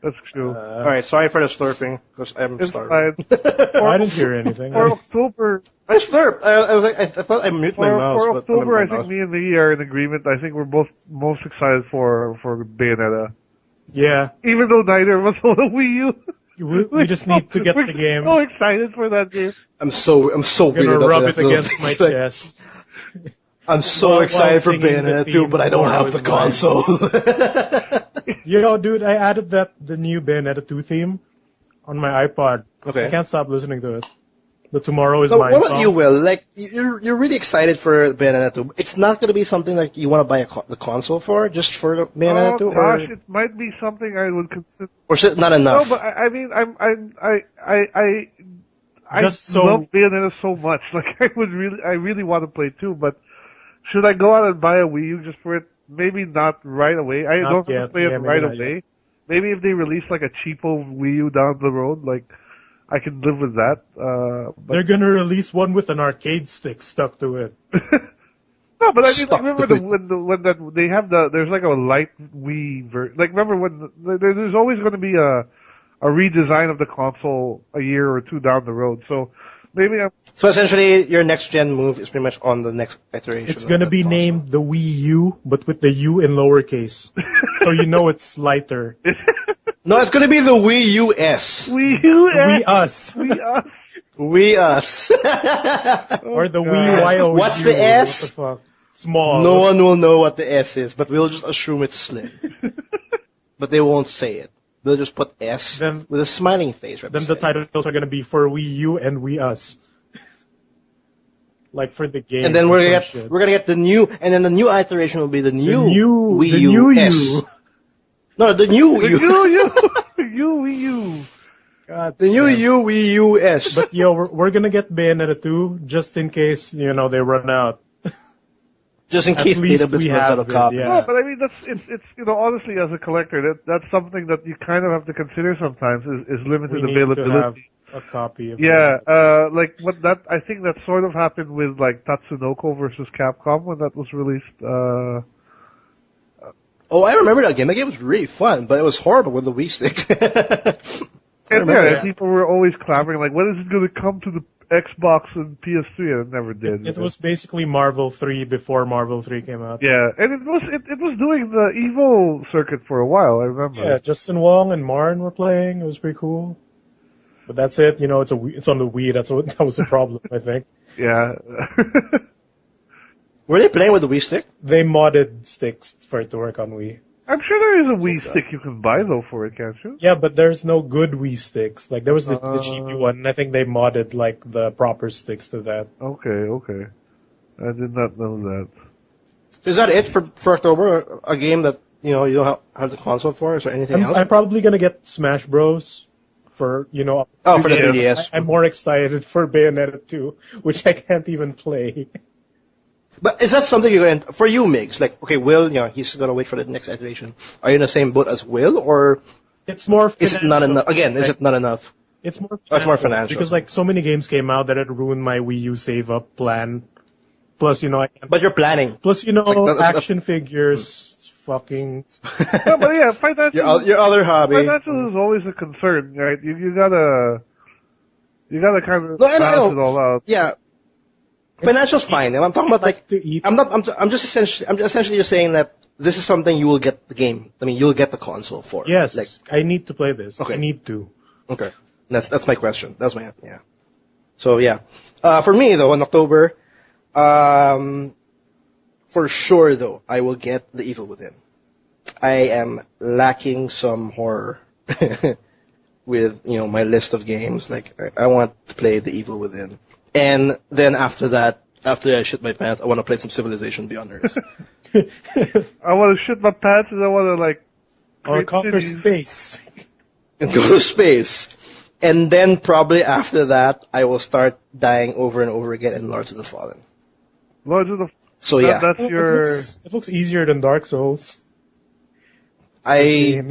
Speaker 2: That's true.
Speaker 1: All right, sorry for the slurping because I'm
Speaker 2: It's
Speaker 1: starving.
Speaker 2: fine.
Speaker 3: I didn't hear anything.
Speaker 2: For October,
Speaker 1: I slurped. I was like, I thought I mute my mouse,
Speaker 2: for
Speaker 1: but
Speaker 2: October,
Speaker 1: my
Speaker 2: I think
Speaker 1: mouse.
Speaker 2: me and Lee are in agreement. I think we're both most excited for Bayonetta.
Speaker 3: Yeah,
Speaker 2: Even though neither of us own a Wii U.
Speaker 3: we just need to get
Speaker 2: We're
Speaker 3: the game.
Speaker 2: so excited for that game.
Speaker 1: I'm so
Speaker 3: I'm gonna
Speaker 1: weirded up
Speaker 3: rub
Speaker 1: by
Speaker 3: it
Speaker 1: that little
Speaker 3: against
Speaker 1: thing.
Speaker 3: my
Speaker 1: Like,
Speaker 3: chest.
Speaker 1: I'm so
Speaker 3: While
Speaker 1: excited for
Speaker 3: singing the
Speaker 1: Bayonetta 2,
Speaker 3: theme,
Speaker 1: but I don't
Speaker 3: Tomorrow
Speaker 1: have the
Speaker 3: is Mine.
Speaker 1: console.
Speaker 3: You know, dude, I added the new Bayonetta 2 theme on my iPod.
Speaker 1: Okay.
Speaker 3: I can't stop listening to it. The Tomorrow is
Speaker 1: So
Speaker 3: Mine
Speaker 1: what about
Speaker 3: song.
Speaker 1: you, Will? Like, you're really excited for Bayonetta 2. It's not going to be something like you want to buy the console for, just for the Bayonetta 2,
Speaker 2: Gosh, it might be something I would consider.
Speaker 1: or is it not enough?
Speaker 2: No, but I mean, I
Speaker 3: Just so-
Speaker 2: love Bayonetta so much. Like, I really want to play too, but should I go out and buy a Wii U just for it? Maybe not right away. I
Speaker 3: Not
Speaker 2: don't have to
Speaker 3: yet.
Speaker 2: play it
Speaker 3: Yeah, maybe
Speaker 2: right
Speaker 3: not
Speaker 2: away. Maybe if they release like a cheapo Wii U down the road, like, I can live with that. But
Speaker 3: They're gonna release one with an arcade stick stuck to it.
Speaker 2: no, but I mean,
Speaker 1: Stuck
Speaker 2: like, remember
Speaker 1: to it.
Speaker 2: when that they have there's like a light Wii like remember when there's always going to be a redesign of the console a year or two down the road. So maybe I'm
Speaker 1: So essentially, your next gen move is pretty much on the next iteration.
Speaker 3: It's
Speaker 1: of
Speaker 3: gonna
Speaker 1: that
Speaker 3: be
Speaker 1: console.
Speaker 3: named the Wii U, but with the U in lowercase. So you know it's lighter.
Speaker 1: No, it's gonna be the Wii U S.
Speaker 2: Wii U,
Speaker 3: Wii Us.
Speaker 2: Wii us.
Speaker 1: Wii us.
Speaker 3: Or the
Speaker 2: God.
Speaker 3: Wii YOU.
Speaker 1: What's the S?
Speaker 3: What the fuck? Small.
Speaker 1: No one will know what the S is, but we'll just assume it's slim. But they won't say it. They'll just put S
Speaker 3: Then-
Speaker 1: with a smiling face.
Speaker 3: Then the
Speaker 1: representing.
Speaker 3: titles are gonna be for Wii U and Wii Us. Like for the game.
Speaker 1: And then
Speaker 3: or
Speaker 1: we're
Speaker 3: some
Speaker 1: gonna
Speaker 3: shit.
Speaker 1: get the new, and then the new iteration will be the new, Wii
Speaker 3: the
Speaker 1: U
Speaker 3: new
Speaker 1: S.
Speaker 3: U.
Speaker 1: No, the new Wii U.
Speaker 2: Wii U.
Speaker 3: God
Speaker 1: The new
Speaker 3: damn.
Speaker 1: U Wii U S.
Speaker 3: But yo, we're gonna get Bayonetta 2 just in case, you know, they run out.
Speaker 1: Just in
Speaker 3: At
Speaker 1: case
Speaker 3: least
Speaker 1: database
Speaker 3: we
Speaker 1: runs
Speaker 3: have
Speaker 1: out of
Speaker 3: it,
Speaker 1: copies.
Speaker 3: yeah.
Speaker 2: No, but I mean it's you know honestly as a collector that's something that you kind of have to consider sometimes is limited
Speaker 3: We need to have
Speaker 2: availability.
Speaker 3: a copy of
Speaker 2: Yeah,
Speaker 3: it.
Speaker 2: like what that I think that sort of happened with like Tatsunoko versus Capcom when that was released.
Speaker 1: Oh, I remember that game. That game was really fun, but it was horrible with the Wii stick. I
Speaker 2: And
Speaker 1: remember
Speaker 2: yeah,
Speaker 1: that.
Speaker 2: people were always clamoring like, when is it going to come to the Xbox and PS3? And it never did.
Speaker 3: It was basically Marvel 3 before Marvel 3 came out.
Speaker 2: Yeah, and it was doing the Evo circuit for a while. I remember.
Speaker 3: Yeah, Justin Wong and Marn were playing. It was pretty cool. But that's it. You know, it's on the Wii. That was the problem, I think.
Speaker 2: Yeah.
Speaker 1: Were they playing with the Wii stick?
Speaker 3: They modded sticks for it to work on Wii.
Speaker 2: I'm sure there is a Wii stick you can buy though for it, can't you?
Speaker 3: Yeah, but there's no good Wii sticks. Like there was the cheapy one, and I think they modded like the proper sticks to that.
Speaker 2: Okay. I did not know that.
Speaker 1: Is that it for October? A game that you don't have the console for? Is there anything else?
Speaker 3: I'm probably gonna get Smash Bros. For
Speaker 1: Oh, for the 3DS.
Speaker 3: I'm more excited for Bayonetta 2, which I can't even play.
Speaker 1: But is that something you're going for you, Migs? Like, okay, Will, he's gonna wait for the next iteration. Are you in the same boat as Will, or
Speaker 3: It's more.
Speaker 1: is it not enough? Again, is it not enough?
Speaker 3: It's more.
Speaker 1: Oh, it's more financial.
Speaker 3: Because like so many games came out that it ruined my Wii U save up plan. Plus, I can't.
Speaker 1: But you're planning.
Speaker 3: Plus,
Speaker 1: that's-
Speaker 3: action figures. Fucking.
Speaker 2: No, but yeah, financial.
Speaker 1: Your other hobby.
Speaker 2: Financial is always a concern, right? You gotta kind of
Speaker 1: No, I
Speaker 2: balance
Speaker 1: know.
Speaker 2: it all out.
Speaker 1: Yeah. Financial's fine. I'm talking about like
Speaker 3: to eat.
Speaker 1: I'm just essentially just saying that this is something you will get the game. I mean, you'll get the console for.
Speaker 3: Yes,
Speaker 1: Like,
Speaker 3: I need to play this.
Speaker 1: Okay.
Speaker 3: I need to.
Speaker 1: okay. That's my question. That's my yeah. So yeah. For me though, in October, for sure though, I will get The Evil Within. I am lacking some horror with my list of games. Like I want to play The Evil Within, and then after that, after I shit my pants, I want to play some Civilization Beyond Earth.
Speaker 2: I want to shit my pants and I want to like
Speaker 3: Or
Speaker 2: create
Speaker 3: conquer
Speaker 2: cities.
Speaker 3: space.
Speaker 1: And go to space. And then probably after that, I will start dying over and over again in Lords of the Fallen.
Speaker 2: Lords of the.
Speaker 1: So yeah,
Speaker 2: That's your.
Speaker 3: It looks easier than Dark Souls.
Speaker 1: I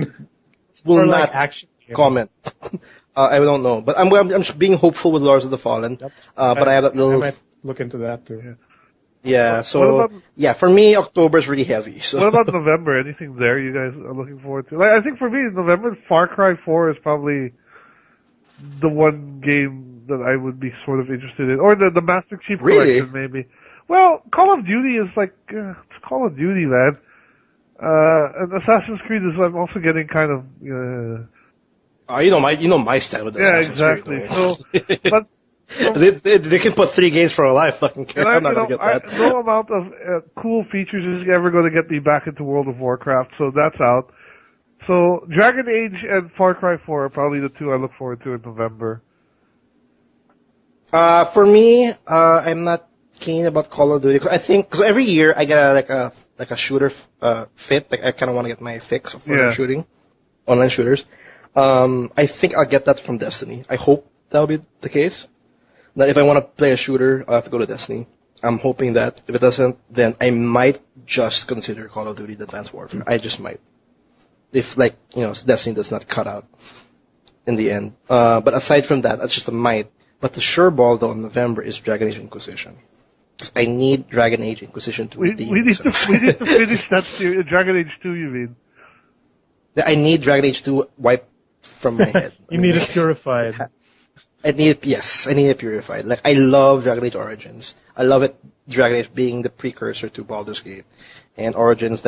Speaker 1: will
Speaker 3: Or
Speaker 1: not
Speaker 3: like action. game.
Speaker 1: comment. I don't know, but I'm just being hopeful with Lords of the Fallen.
Speaker 3: Yep.
Speaker 1: But I have that
Speaker 3: I
Speaker 1: little.
Speaker 3: might look into that too.
Speaker 1: Yeah,
Speaker 2: What
Speaker 1: so
Speaker 2: about
Speaker 1: for me, October is really heavy. So
Speaker 2: what about November? Anything there you guys are looking forward to? Like, I think for me, November, Far Cry 4 is probably the one game that I would be sort of interested in, or the Master Chief
Speaker 1: Really?
Speaker 2: Collection maybe. Well, Call of Duty is like it's Call of Duty, man. And Assassin's Creed is I'm also getting kind of
Speaker 1: you know my style with
Speaker 2: yeah,
Speaker 1: Assassin's
Speaker 2: exactly.
Speaker 1: Creed.
Speaker 2: So, but
Speaker 1: They can put 3 games for a life. Fucking care.
Speaker 2: and
Speaker 1: I'm not gonna get that.
Speaker 2: no amount of cool features is ever going to get me back into World of Warcraft, so that's out. So Dragon Age and Far Cry 4 are probably the two I look forward to in November.
Speaker 1: For me, I'm not keen about Call of Duty. Because every year I get a shooter fit. Like I kind of want to get my fix for shooting, online shooters. I think I'll get that from Destiny. I hope that'll be the case. That if I want to play a shooter, I'll have to go to Destiny. I'm hoping that. If it doesn't, then I might just consider Call of Duty Advanced Warfare. I just might. If Destiny does not cut out in the end. But aside from that, that's just a might. But the sure ball though in November is Dragon Age Inquisition. I need Dragon Age Inquisition to redeem
Speaker 2: We need to
Speaker 1: itself.
Speaker 2: finish that series. Dragon Age 2, you mean?
Speaker 1: I need Dragon Age to wipe from my head.
Speaker 3: You need it purified.
Speaker 1: I need it purified. Like I love Dragon Age Origins. I love it. Dragon Age being the precursor to Baldur's Gate, and Origins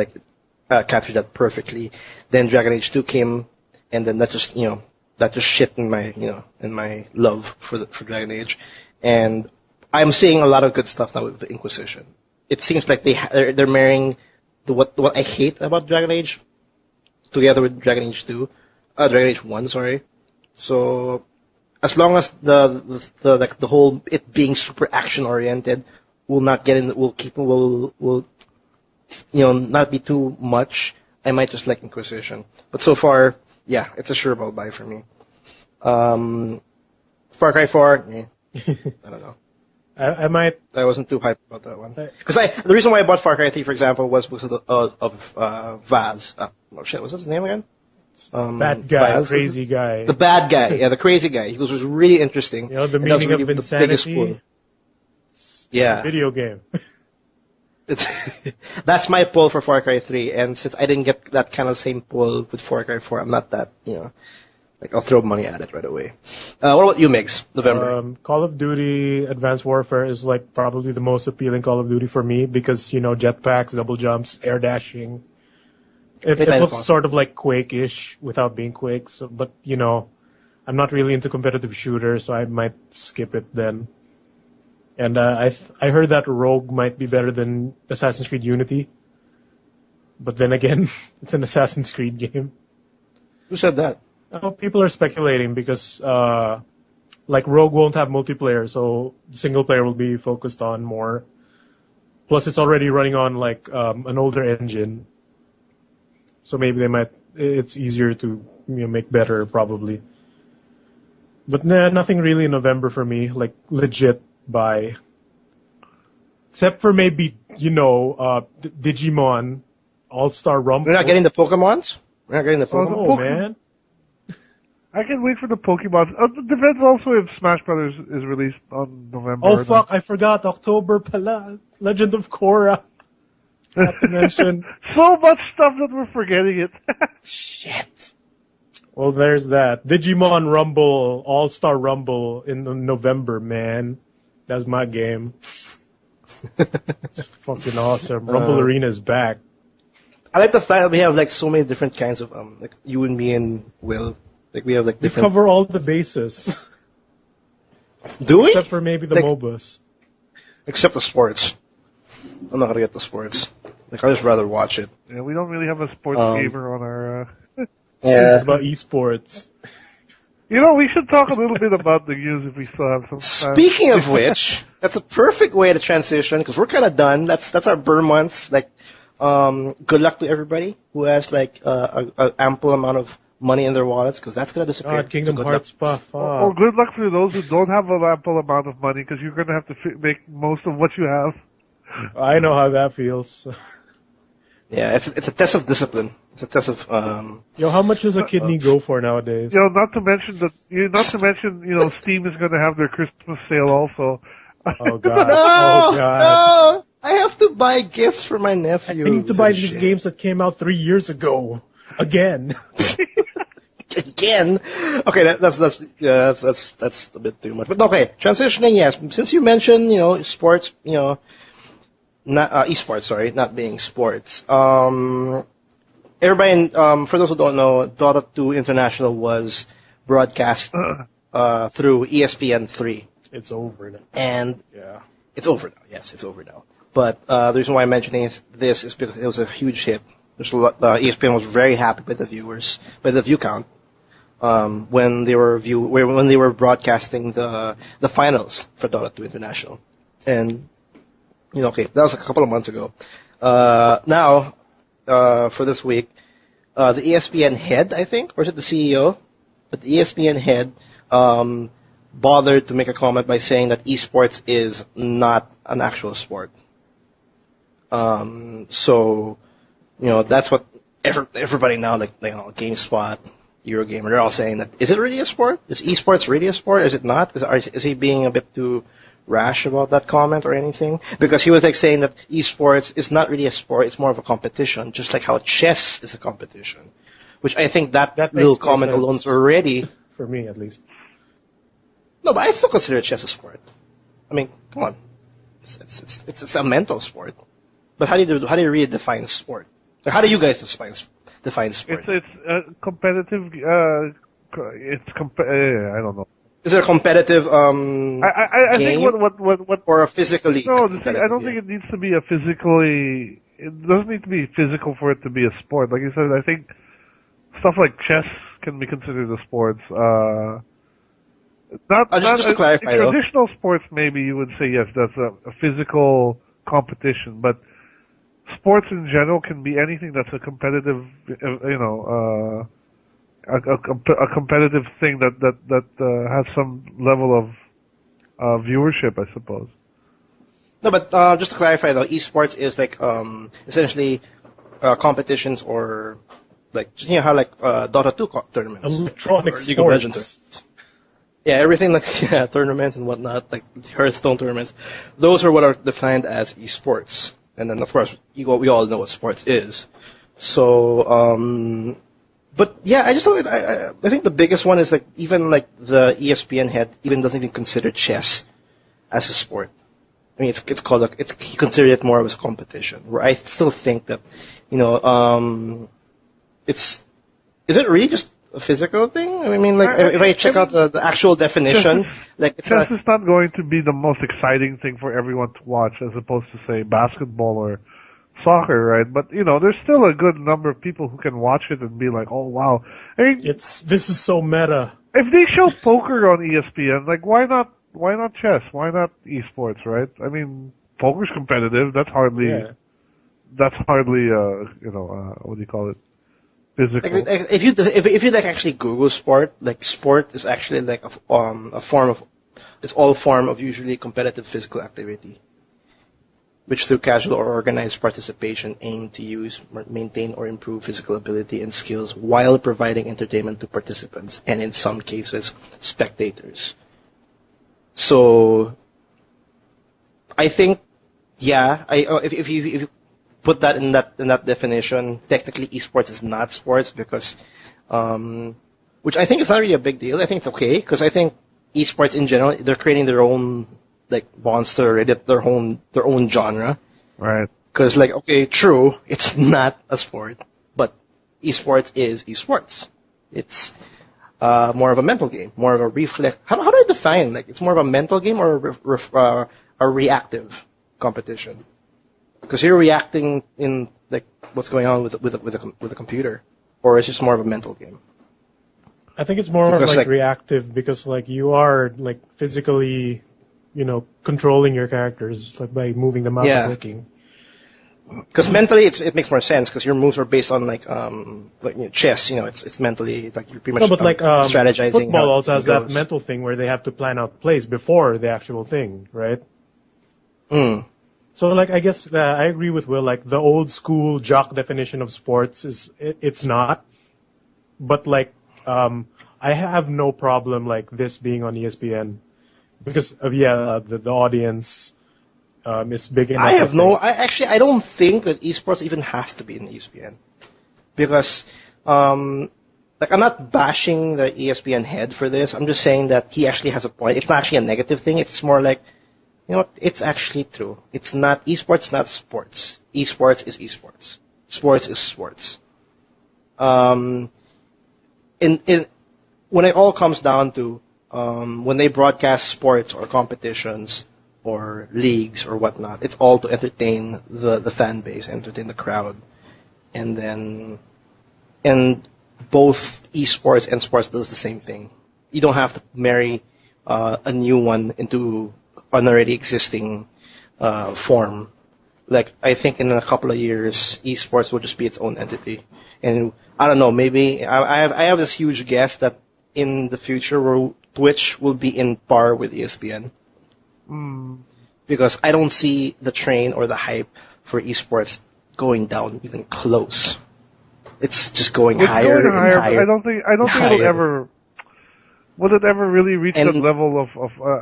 Speaker 1: captured that perfectly. Then Dragon Age 2 came, and then that just shit in my love for Dragon Age, and I'm seeing a lot of good stuff now with the Inquisition. It seems like they're marrying what I hate about Dragon Age together with Dragon Age 2, Dragon Age 1, sorry. So as long as the whole it being super action oriented will not not be too much, I might just like Inquisition. But so far, it's a sure ball buy for me. Far Cry 4, I don't know.
Speaker 3: I might.
Speaker 1: I wasn't too hyped about that one. Because the reason why I bought Far Cry 3, for example, was because of Vaz. What's his name again?
Speaker 3: Bad guy,
Speaker 1: Vaz,
Speaker 3: crazy guy.
Speaker 1: The bad guy, the crazy guy. He was really interesting.
Speaker 3: The
Speaker 1: and that was
Speaker 3: meaning
Speaker 1: really
Speaker 3: of
Speaker 1: the biggest
Speaker 3: insanity.
Speaker 1: pull. Yeah.
Speaker 3: Video game.
Speaker 1: That's my pull for Far Cry 3, and since I didn't get that kind of same pull with Far Cry 4, I'm not that, I'll throw money at it right away. What about you, Migs? November.
Speaker 3: Call of Duty Advanced Warfare is probably the most appealing Call of Duty for me because, jetpacks, double jumps, air dashing. It looks sort of like Quake-ish without being Quake, but I'm not really into competitive shooters, so I might skip it then. And I heard that Rogue might be better than Assassin's Creed Unity. But then again, it's an Assassin's Creed game.
Speaker 1: Who said that?
Speaker 3: People are speculating because Rogue won't have multiplayer, so single player will be focused on more. Plus, it's already running on an older engine, so maybe it's easier to make better probably. But nothing really in November for me, legit buy. Except for maybe Digimon All-Star Rumble.
Speaker 1: We're not getting the Pokemons. We're not getting the Pokemon.
Speaker 3: Oh man.
Speaker 2: I can wait for the Pokemon. It depends also if Smash Brothers is released on November.
Speaker 3: Oh fuck, I forgot. October pala. Legend of Korra. Not to mention.
Speaker 2: So much stuff that we're forgetting it.
Speaker 1: Shit.
Speaker 3: Well, there's that. Digimon Rumble, All-Star Rumble in November, man. That's my game. It's fucking awesome. Rumble Arena is back.
Speaker 1: I like the fact that we have so many different kinds of you and me and Will. We have
Speaker 3: We
Speaker 1: different.
Speaker 3: cover all the bases.
Speaker 1: Do we?
Speaker 3: Except for maybe the MOBAs.
Speaker 1: Except the sports. I'm not gonna get the sports. I'd just rather watch it.
Speaker 2: Yeah, we don't really have a sports gamer on our.
Speaker 1: Yeah.
Speaker 3: About esports.
Speaker 2: We should talk a little bit about the news if we still have some time.
Speaker 1: Speaking of which, that's a perfect way to transition because we're kind of done. That's our burn months. Good luck to everybody who has a ample amount of money in their wallets because that's gonna disappear.
Speaker 3: God, Kingdom
Speaker 1: So good
Speaker 3: Hearts
Speaker 1: luck.
Speaker 3: puff.
Speaker 2: Or good luck for those who don't have an ample amount of money because you're going to have to make most of what you have.
Speaker 3: I know how that feels.
Speaker 1: Yeah, it's a test of discipline. It's a test of
Speaker 3: How much does a kidney go for nowadays?
Speaker 2: Not to mention Steam is going to have their Christmas sale also.
Speaker 3: Oh god.
Speaker 1: No!
Speaker 3: Oh god.
Speaker 1: No! I have to buy gifts for my nephew.
Speaker 3: I need to buy these games that came out 3 years ago. Again.
Speaker 1: Again? Okay, that's a bit too much. But okay, transitioning, yes. Since you mentioned, sports, not esports, sorry, not being sports. Everybody, for those who don't know, Dota 2 International was broadcast through ESPN3.
Speaker 3: It's over now.
Speaker 1: And
Speaker 3: Yeah.
Speaker 1: it's over now. Yes, it's over now. But the reason why I'm mentioning this is because it was a huge hit. There's a lot, ESPN was very happy with the viewers, by the view count, when they were broadcasting the finals for Dota 2 International. And okay, that was a couple of months ago. Now, for this week, the ESPN head, I think, or is it the CEO? But the ESPN head bothered to make a comment by saying that esports is not an actual sport. So, that's what everybody now, GameSpot, Eurogamer, they're all saying that, is it really a sport? Is esports really a sport? Is it not? Is he being a bit too rash about that comment or anything? Because he was saying that esports is not really a sport, it's more of a competition, just like how chess is a competition. Which I think that little comment alone is already...
Speaker 3: For me, at least.
Speaker 1: No, but I still consider chess a sport. I mean, come on. It's a mental sport. But how do you really define sport? Or how do you guys define sport?
Speaker 2: It's competitive. I don't know.
Speaker 1: Is it a competitive
Speaker 2: I
Speaker 1: game?
Speaker 2: think what
Speaker 1: or a physically?
Speaker 2: No, I don't think it needs to be a physically. It doesn't need to be physical for it to be a sport. Like you said, I think stuff like chess can be considered a sport.
Speaker 1: Just to clarify,
Speaker 2: in traditional sports, maybe you would say yes, that's a physical competition, but sports in general can be anything that's a competitive, a competitive thing that has some level of viewership, I suppose.
Speaker 1: No, but just to clarify though, esports is essentially competitions or how Dota 2 tournaments,
Speaker 3: electronic
Speaker 1: League of Legends.
Speaker 3: sports.
Speaker 1: Yeah, everything tournaments and whatnot, like Hearthstone tournaments. Those are what are defined as esports. And then, of course, we all know what sports is. So, but yeah, I think the biggest one is even the ESPN head even doesn't even consider chess as a sport. I mean, he considered it more of a competition. Where I still think that, is it really just a physical thing? I mean, if I check out the actual definition,
Speaker 2: chess is not going to be the most exciting thing for everyone to watch, as opposed to say basketball or soccer, right? But there's still a good number of people who can watch it and be like, "Oh wow!" I mean,
Speaker 3: this is so meta.
Speaker 2: If they show poker on ESPN, why not chess? Why not esports, right? I mean, poker's competitive. That's hardly, what do you call it? Physical.
Speaker 1: If you actually Google sport, sport is actually a form of, it's all form of usually competitive physical activity, which through casual or organized participation aim to use, maintain, or improve physical ability and skills while providing entertainment to participants and in some cases spectators. So I think, if you put that in that definition, technically esports is not sports because, which I think is not really a big deal. I think it's okay because I think esports in general, they're creating their own monster, their own genre.
Speaker 2: Right.
Speaker 1: Because true, it's not a sport, but esports is esports. It's more of a mental game, more of a reflex. How do I define? It's more of a mental game or a reactive competition? Because you're reacting in what's going on with the computer, or it's just more of a mental game.
Speaker 3: I think it's more reactive because you are physically, controlling your characters by moving the mouse and clicking.
Speaker 1: Because mentally, it makes more sense because your moves are based on chess. It's mentally you're pretty much strategizing.
Speaker 3: Football also has that mental thing where they have to plan out plays before the actual thing, right? So I guess I agree with Will. The old school jock definition of sports it's not, but I have no problem this being on ESPN because of the audience. is big enough.
Speaker 1: I don't think that esports even has to be in ESPN because, like I'm not bashing the ESPN head for this. I'm just saying that he actually has a point. It's not actually a negative thing. It's more like, you know what? It's actually true. It's not esports, not sports. Esports is esports. Sports is sports. When it all comes down to when they broadcast sports or competitions or leagues or whatnot, it's all to entertain the fan base, entertain the crowd, and both esports and sports does the same thing. You don't have to marry a new one into an already existing form. Like I think in a couple of years, esports will just be its own entity, and I don't know. Maybe I have this huge guess that in the future, Twitch will be in par with ESPN. Because I don't see the train or the hype for esports going down even close. It's just going higher and higher.
Speaker 2: I don't think it'll ever. Will it ever really reach that level of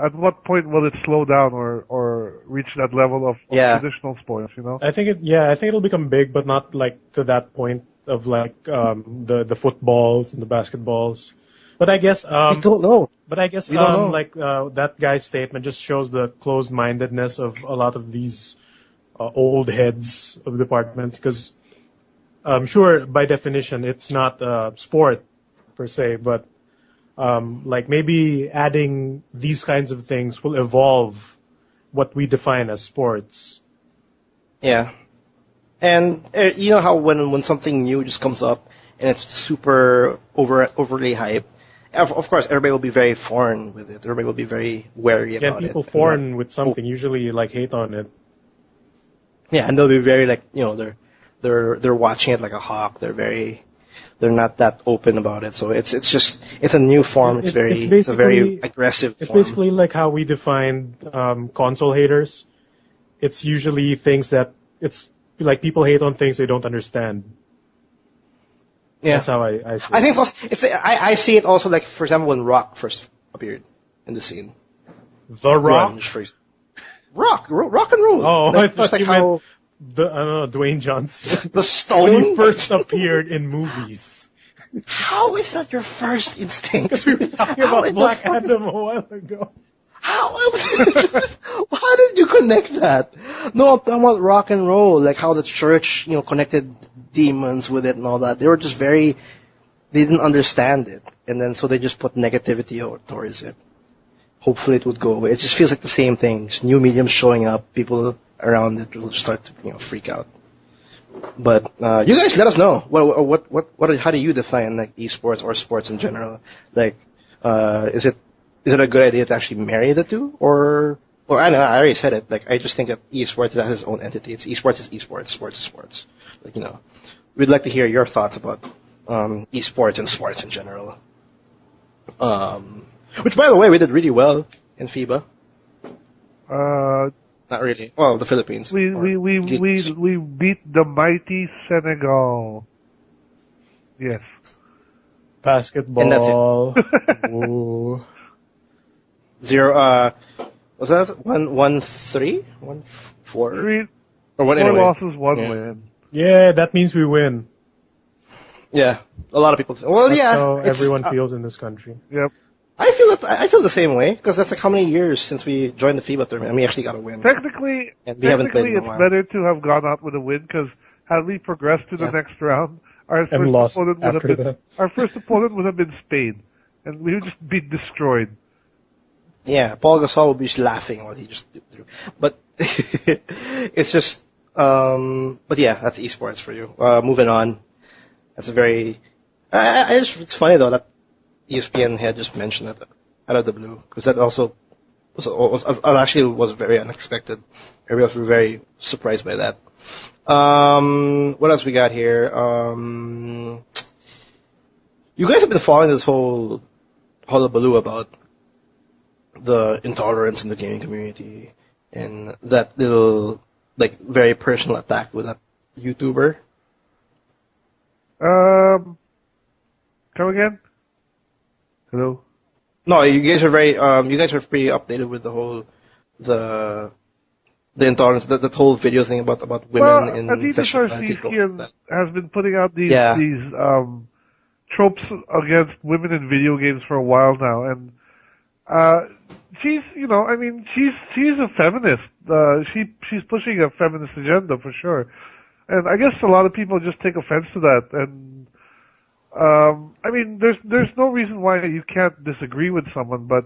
Speaker 2: at what point will it slow down or reach that level of traditional sports? You know.
Speaker 3: I think it'll become big, but not like to that point of like the footballs and the basketballs. But I guess
Speaker 1: I don't know.
Speaker 3: But I guess that guy's statement just shows the closed-mindedness of a lot of these old heads of departments. Because sure, by definition, it's not a sport per se, but like maybe adding these kinds of things will evolve what we define as sports.
Speaker 1: Yeah, and you know how when something new just comes up and it's super overly hyped. Of course, everybody will be very foreign with it. Everybody will be very wary about it.
Speaker 3: Yeah, people foreign with something usually like hate on it.
Speaker 1: Yeah, and they'll be very like, you know, they're watching it like a hawk. They're not that open about it. So it's a new form. It's a very aggressive form.
Speaker 3: It's basically like how we defined console haters. It's usually things that it's like people hate on things they don't understand.
Speaker 1: Yeah.
Speaker 3: That's how I see it.
Speaker 1: I think I see it also like, for example, when Rock first appeared in the scene.
Speaker 3: The Rock?
Speaker 1: Rock and roll.
Speaker 3: Oh,
Speaker 1: like,
Speaker 3: I thought
Speaker 1: like
Speaker 3: you
Speaker 1: how
Speaker 3: meant Dwayne Johnson.
Speaker 1: The Stone?
Speaker 3: When he first appeared in movies.
Speaker 1: How is that your first instinct?
Speaker 3: Because we were talking about Black Adam a while ago.
Speaker 1: How did you connect that? No, I'm talking about rock and roll, like how the church, you know, connected demons with it and all that. They didn't understand it. And then so they just put negativity towards it. Hopefully it would go away. It just feels like the same thing. Just new mediums showing up, people around it will start to, you know, freak out. But you guys let us know. How do you define like esports or sports in general? Like, is it a good idea to actually marry the two, or I know I already said it. Like, I just think that esports has its own entity. It's esports is esports, sports is sports. Like, you know, we'd like to hear your thoughts about esports and sports in general. Which, by the way, we did really well in FIBA. Not really. Well, the Philippines.
Speaker 2: We beat the mighty Senegal. Yes.
Speaker 3: Basketball.
Speaker 1: And that's it.
Speaker 3: Ooh.
Speaker 1: 0. Was that 1-3? 1-4? Or what?
Speaker 2: 4
Speaker 1: Anyway.
Speaker 2: losses, 1 win.
Speaker 3: Yeah, that means we win.
Speaker 1: Yeah, a lot of people. Well,
Speaker 3: That's
Speaker 1: yeah,
Speaker 3: how everyone feels in this country.
Speaker 2: Yep.
Speaker 1: I feel the same way because that's like how many years since we joined the FIBA tournament and we actually got a win.
Speaker 2: Technically,
Speaker 1: it's
Speaker 2: better to have gone out with a win because had we progressed to the next round, our first opponent would have been Spain, and we would just be destroyed.
Speaker 1: Yeah, Paul Gasol would be just laughing while he just did through. But it's just, but yeah, that's esports for you. Moving on. That's a very, it's funny though that ESPN had just mentioned that out of the blue, because that also was very unexpected. Everybody was very surprised by that. What else we got here? You guys have been following this whole hullabaloo about the intolerance in the gaming community and that little, like, very personal attack with that YouTuber.
Speaker 2: Come again? Hello?
Speaker 1: No, you guys are pretty updated with the the intolerance, that whole video thing about women in
Speaker 2: Anita
Speaker 1: sexuality.
Speaker 2: Sarkeesian has been putting out these
Speaker 1: Yeah.
Speaker 2: tropes against women in video games for a while now, and she's she's a feminist. She's pushing a feminist agenda for sure, and I guess a lot of people just take offense to that. And there's no reason why you can't disagree with someone, but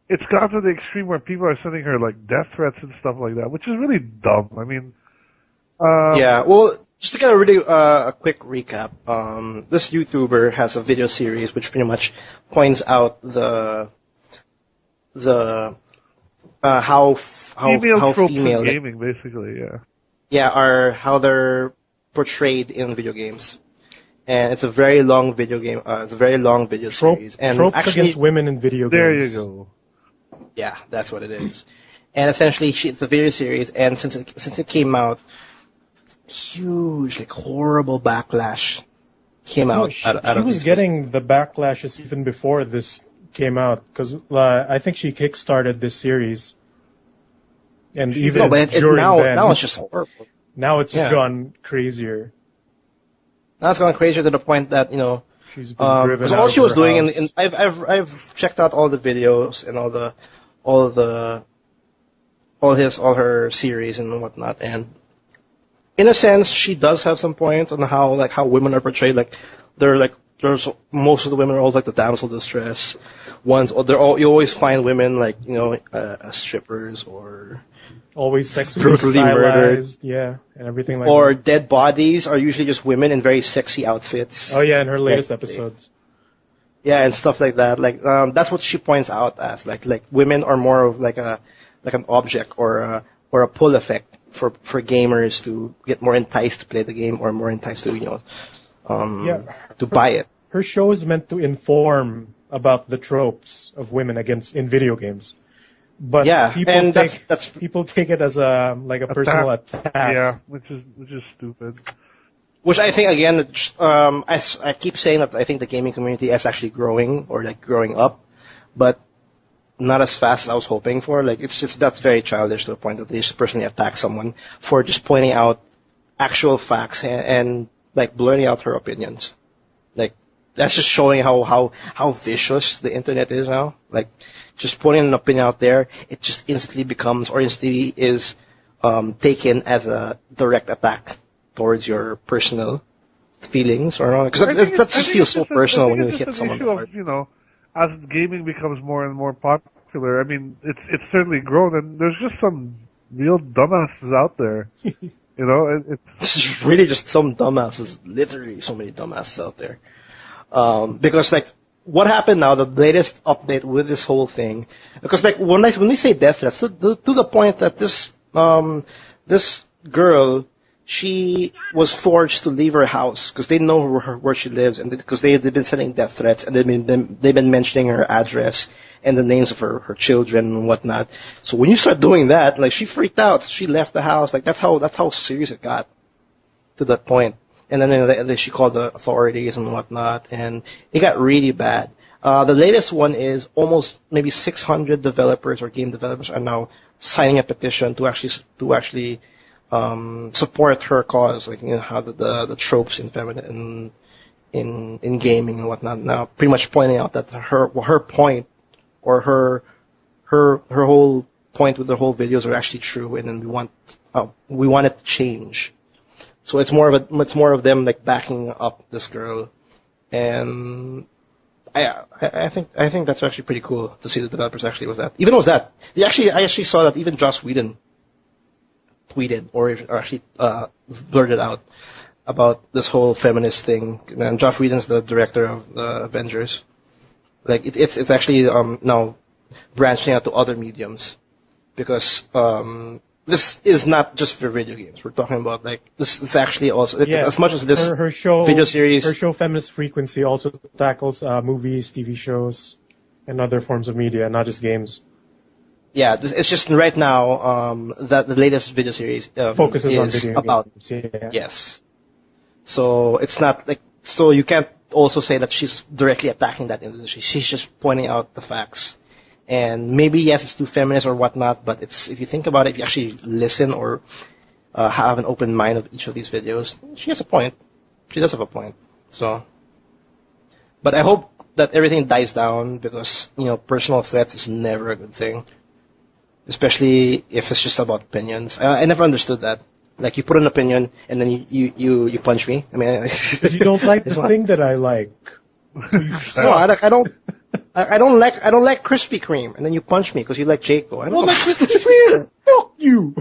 Speaker 2: it's gone to the extreme where people are sending her like death threats and stuff like that, which is really dumb. I mean,
Speaker 1: yeah. Well, just to kind of really a quick recap, this YouTuber has a video series which pretty much points out how
Speaker 2: female tropes in
Speaker 1: female
Speaker 2: gaming, basically,
Speaker 1: how they're portrayed in video games. And it's a very long video game. It's a very long video series. And
Speaker 3: tropes
Speaker 1: actually,
Speaker 3: against women in video games.
Speaker 2: there you go.
Speaker 1: Yeah, that's what it is. And essentially, it's a video series, and since it came out, huge, like horrible backlash came out.
Speaker 3: She was getting the backlashes even before this came out, because I think she kickstarted this series, and even during then,
Speaker 1: now it's just horrible.
Speaker 3: Now it's just gone crazier.
Speaker 1: Now it's gone crazier to the point that
Speaker 3: she's been driven
Speaker 1: because
Speaker 3: out
Speaker 1: all
Speaker 3: of
Speaker 1: she was
Speaker 3: her
Speaker 1: doing,
Speaker 3: house.
Speaker 1: and I've checked out all the videos and all her series and whatnot, and in a sense, she does have some points on how women are portrayed. Like there's most of the women are all like the damsel distress ones. Or you always find women like as strippers or
Speaker 3: Always sexually
Speaker 1: brutally murdered.
Speaker 3: stylized, and everything like
Speaker 1: or
Speaker 3: that.
Speaker 1: dead bodies are usually just women in very sexy outfits.
Speaker 3: Oh yeah, in her latest episodes.
Speaker 1: Yeah, and stuff like that. Like that's what she points out as like women are more of like an object or a pull effect for gamers to get more enticed to play the game or more enticed to to buy it.
Speaker 3: Her show is meant to inform about the tropes of women in video games. But people take it as a personal attack.
Speaker 2: Yeah, which is stupid.
Speaker 1: Which I think again, I keep saying that I think the gaming community is actually growing or like growing up, but not as fast as I was hoping for. Like that's very childish to the point that they just personally attack someone for just pointing out actual facts and like blurting out her opinions. Like that's just showing how vicious the internet is now. Like just putting an opinion out there, it just instantly is taken as a direct attack towards your personal feelings or not. Because that just feels so personal when you hit someone.
Speaker 2: As gaming becomes more and more popular, I mean, it's certainly grown, and there's just some real dumbasses out there. It's
Speaker 1: really just some dumbasses. Literally, so many dumbasses out there. Because like, what happened now? The latest update with this whole thing, because like when we say death threats, to the point that this girl, she was forced to leave her house because they know where she lives, and because they've been sending death threats, and they've been mentioning her address and the names of her children and whatnot. So when you start doing that, like she freaked out, she left the house. Like that's how serious it got to that point. And then she called the authorities and whatnot, and it got really bad. The latest one is almost maybe 600 developers or game developers are now signing a petition to actually support her cause, like how the tropes in feminine in gaming and whatnot. Now, pretty much pointing out that her point or her whole point with the whole videos are actually true, and then we want it to change. So it's more of them like backing up this girl, and I think that's actually pretty cool to see the developers actually was that. I actually saw that even Joss Whedon tweeted or actually blurted out about this whole feminist thing. And Joss Whedon's the director of the Avengers. Like it's actually now branching out to other mediums because this is not just for video games. We're talking about like this is actually also as much as this
Speaker 3: her show
Speaker 1: video series.
Speaker 3: Her show Feminist Frequency also tackles movies, TV shows, and other forms of media, not just games.
Speaker 1: Yeah, it's just right now that the latest video series
Speaker 3: focuses on video
Speaker 1: about
Speaker 3: games. Yeah.
Speaker 1: Yes. So it's not like you can't also say that she's directly attacking that industry. She's just pointing out the facts And maybe, yes, it's too feminist or whatnot, but if you think about it, if you actually listen or have an open mind of each of these videos, she has a point. She does have a point. So, but I hope that everything dies down because, personal threats is never a good thing. Especially if it's just about opinions. I never understood that. Like, you put an opinion and then you punch me. I mean,
Speaker 3: Because you don't like the thing that I like. So you
Speaker 1: no, I don't like Krispy Kreme, and then you punch me because you like Jayco. I don't
Speaker 3: like Krispy Kreme. Fuck you.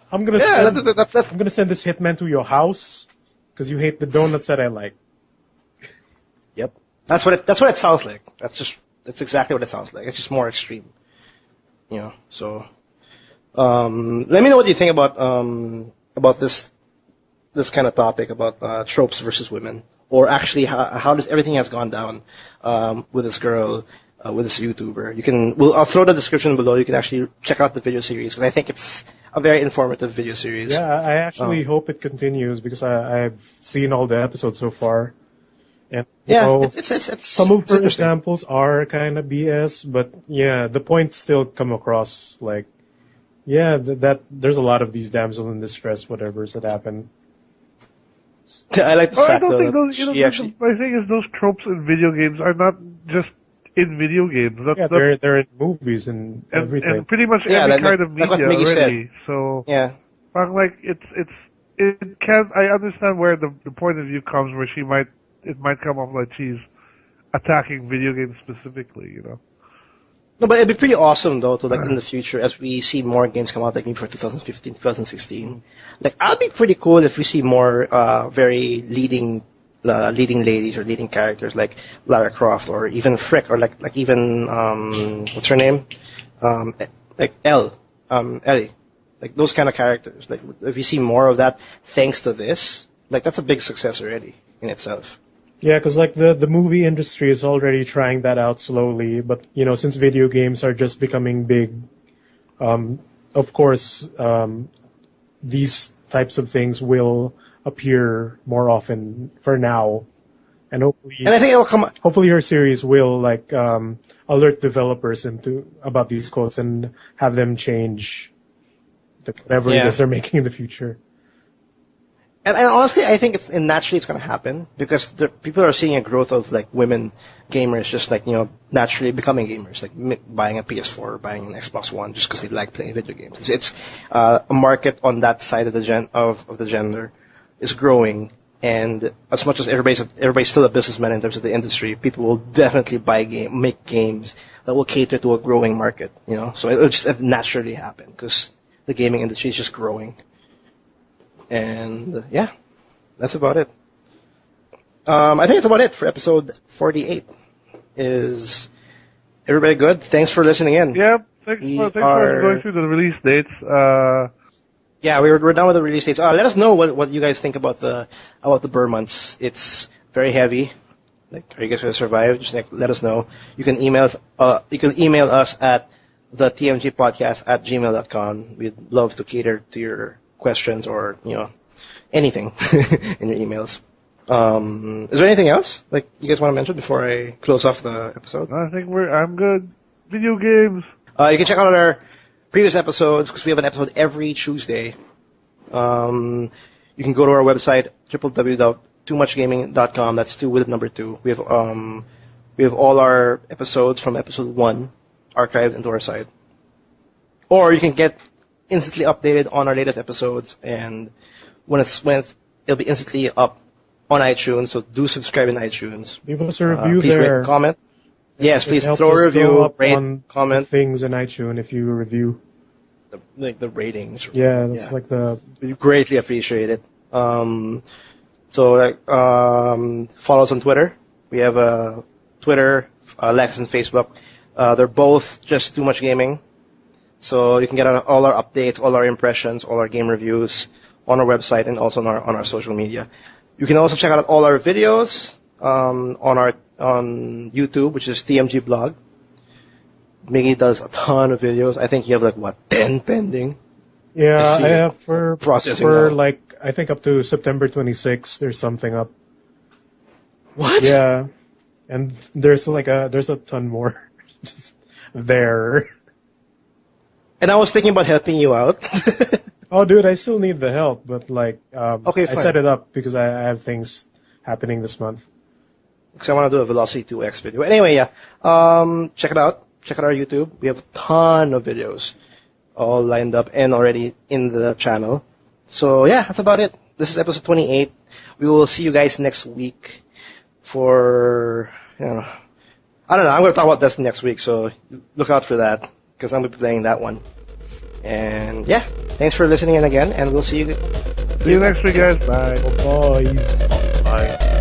Speaker 3: I'm gonna send this hitman to your house because you hate the donuts that I like.
Speaker 1: Yep, that's what it sounds like. That's exactly what it sounds like. It's just more extreme. So let me know what you think about this kind of topic about tropes versus women, or actually how does everything has gone down with this girl, with this YouTuber. I'll throw the description below. You can actually check out the video series because I think it's a very informative video series.
Speaker 3: Yeah, I actually hope it continues because I've seen all the episodes so far. And
Speaker 1: it's
Speaker 3: some of her examples are kind of BS, but yeah, the points still come across. Like, yeah, that there's a lot of these damsel in distress, whatever's that happen.
Speaker 1: I like the fact
Speaker 2: I don't think
Speaker 1: that
Speaker 2: my thing is those tropes in video games are not just in video games.
Speaker 3: They're in movies and everything.
Speaker 2: And pretty much every kind of media already.
Speaker 1: Said.
Speaker 2: So
Speaker 1: yeah,
Speaker 2: but like it can. I understand where the point of view comes, where it might come off like she's attacking video games specifically,
Speaker 1: No, but it'd be pretty awesome though to in the future as we see more games come out, like maybe for 2015, 2016. Like, I'd be pretty cool if we see more very leading ladies or leading characters like Lara Croft or even Frick or like even what's her name, like Ellie, like those kind of characters. Like, if you see more of that thanks to this, like that's a big success already in itself.
Speaker 3: Yeah, because like the movie industry is already trying that out slowly, but since video games are just becoming big, of course these types of things will appear more often for now, and hopefully,
Speaker 1: I think it'll come.
Speaker 3: Hopefully, her series will alert developers about these codes and have them change whatever it is they're making in the future.
Speaker 1: And honestly, I think naturally it's going to happen because people are seeing a growth of like women gamers, just like naturally becoming gamers, like buying a PS4 or buying an Xbox One just because they like playing video games. It's a market on that side of the gender is growing, and as much as everybody's still a businessman in terms of the industry, people will definitely make games that will cater to a growing market. So it'll just naturally happen because the gaming industry is just growing. And yeah, that's about it. I think that's about it for episode 48. Is everybody good? Thanks for listening in.
Speaker 2: Yeah, thanks for going through the release dates.
Speaker 1: Yeah, we're done with the release dates. Let us know what you guys think about the Burr months. It's very heavy. Like, are you guys going to survive? Just let us know. You can email us at the TMG Podcast at gmail.com. We'd love to cater to your questions or anything in your emails. Is there anything else like you guys want to mention before I close off the episode?
Speaker 2: I think I'm good. Video games.
Speaker 1: You can check out our previous episodes because we have an episode every Tuesday. You can go to our website www.toomuchgaming.com. That's 2 with number 2. We have all our episodes from episode 1 archived into our site, or you can get instantly updated on our latest episodes, and when it'll be instantly up on iTunes. So do subscribe in iTunes.
Speaker 3: Leave us a review
Speaker 1: please
Speaker 3: there.
Speaker 1: Rate, comment. Yes, please
Speaker 3: help
Speaker 1: throw a review, rate, comment.
Speaker 3: Things in iTunes if you review.
Speaker 1: The ratings.
Speaker 3: Yeah, that's like
Speaker 1: we greatly appreciate it. Follow us on Twitter. We have Twitter, Lex, and Facebook. They're both just Too Much Gaming. So you can get all our updates, all our impressions, all our game reviews on our website and also on our social media. You can also check out all our videos on YouTube, which is TMG Blog. Miggy does a ton of videos. I think you have 10 pending.
Speaker 3: Yeah, I have for
Speaker 1: processing
Speaker 3: I think up to September 26th. There's something up.
Speaker 1: What?
Speaker 3: Yeah, and there's a ton more. there.
Speaker 1: And I was thinking about helping you out.
Speaker 3: Oh, dude, I still need the help, but like,
Speaker 1: Okay,
Speaker 3: I
Speaker 1: fine.
Speaker 3: set it up because I have things happening this month.
Speaker 1: Because I want to do a Velocity 2X video. Anyway, yeah. Check it out. Check out our YouTube. We have a ton of videos all lined up and already in the channel. So yeah, that's about it. This is episode 28. We will see you guys next week for, I don't know. I'm going to talk about this next week, so look out for that because I'm going to be playing that one. And yeah, thanks for listening in again, and we'll see you.
Speaker 2: See you next week, guys. Bye.
Speaker 3: Oh, boys.
Speaker 1: Bye.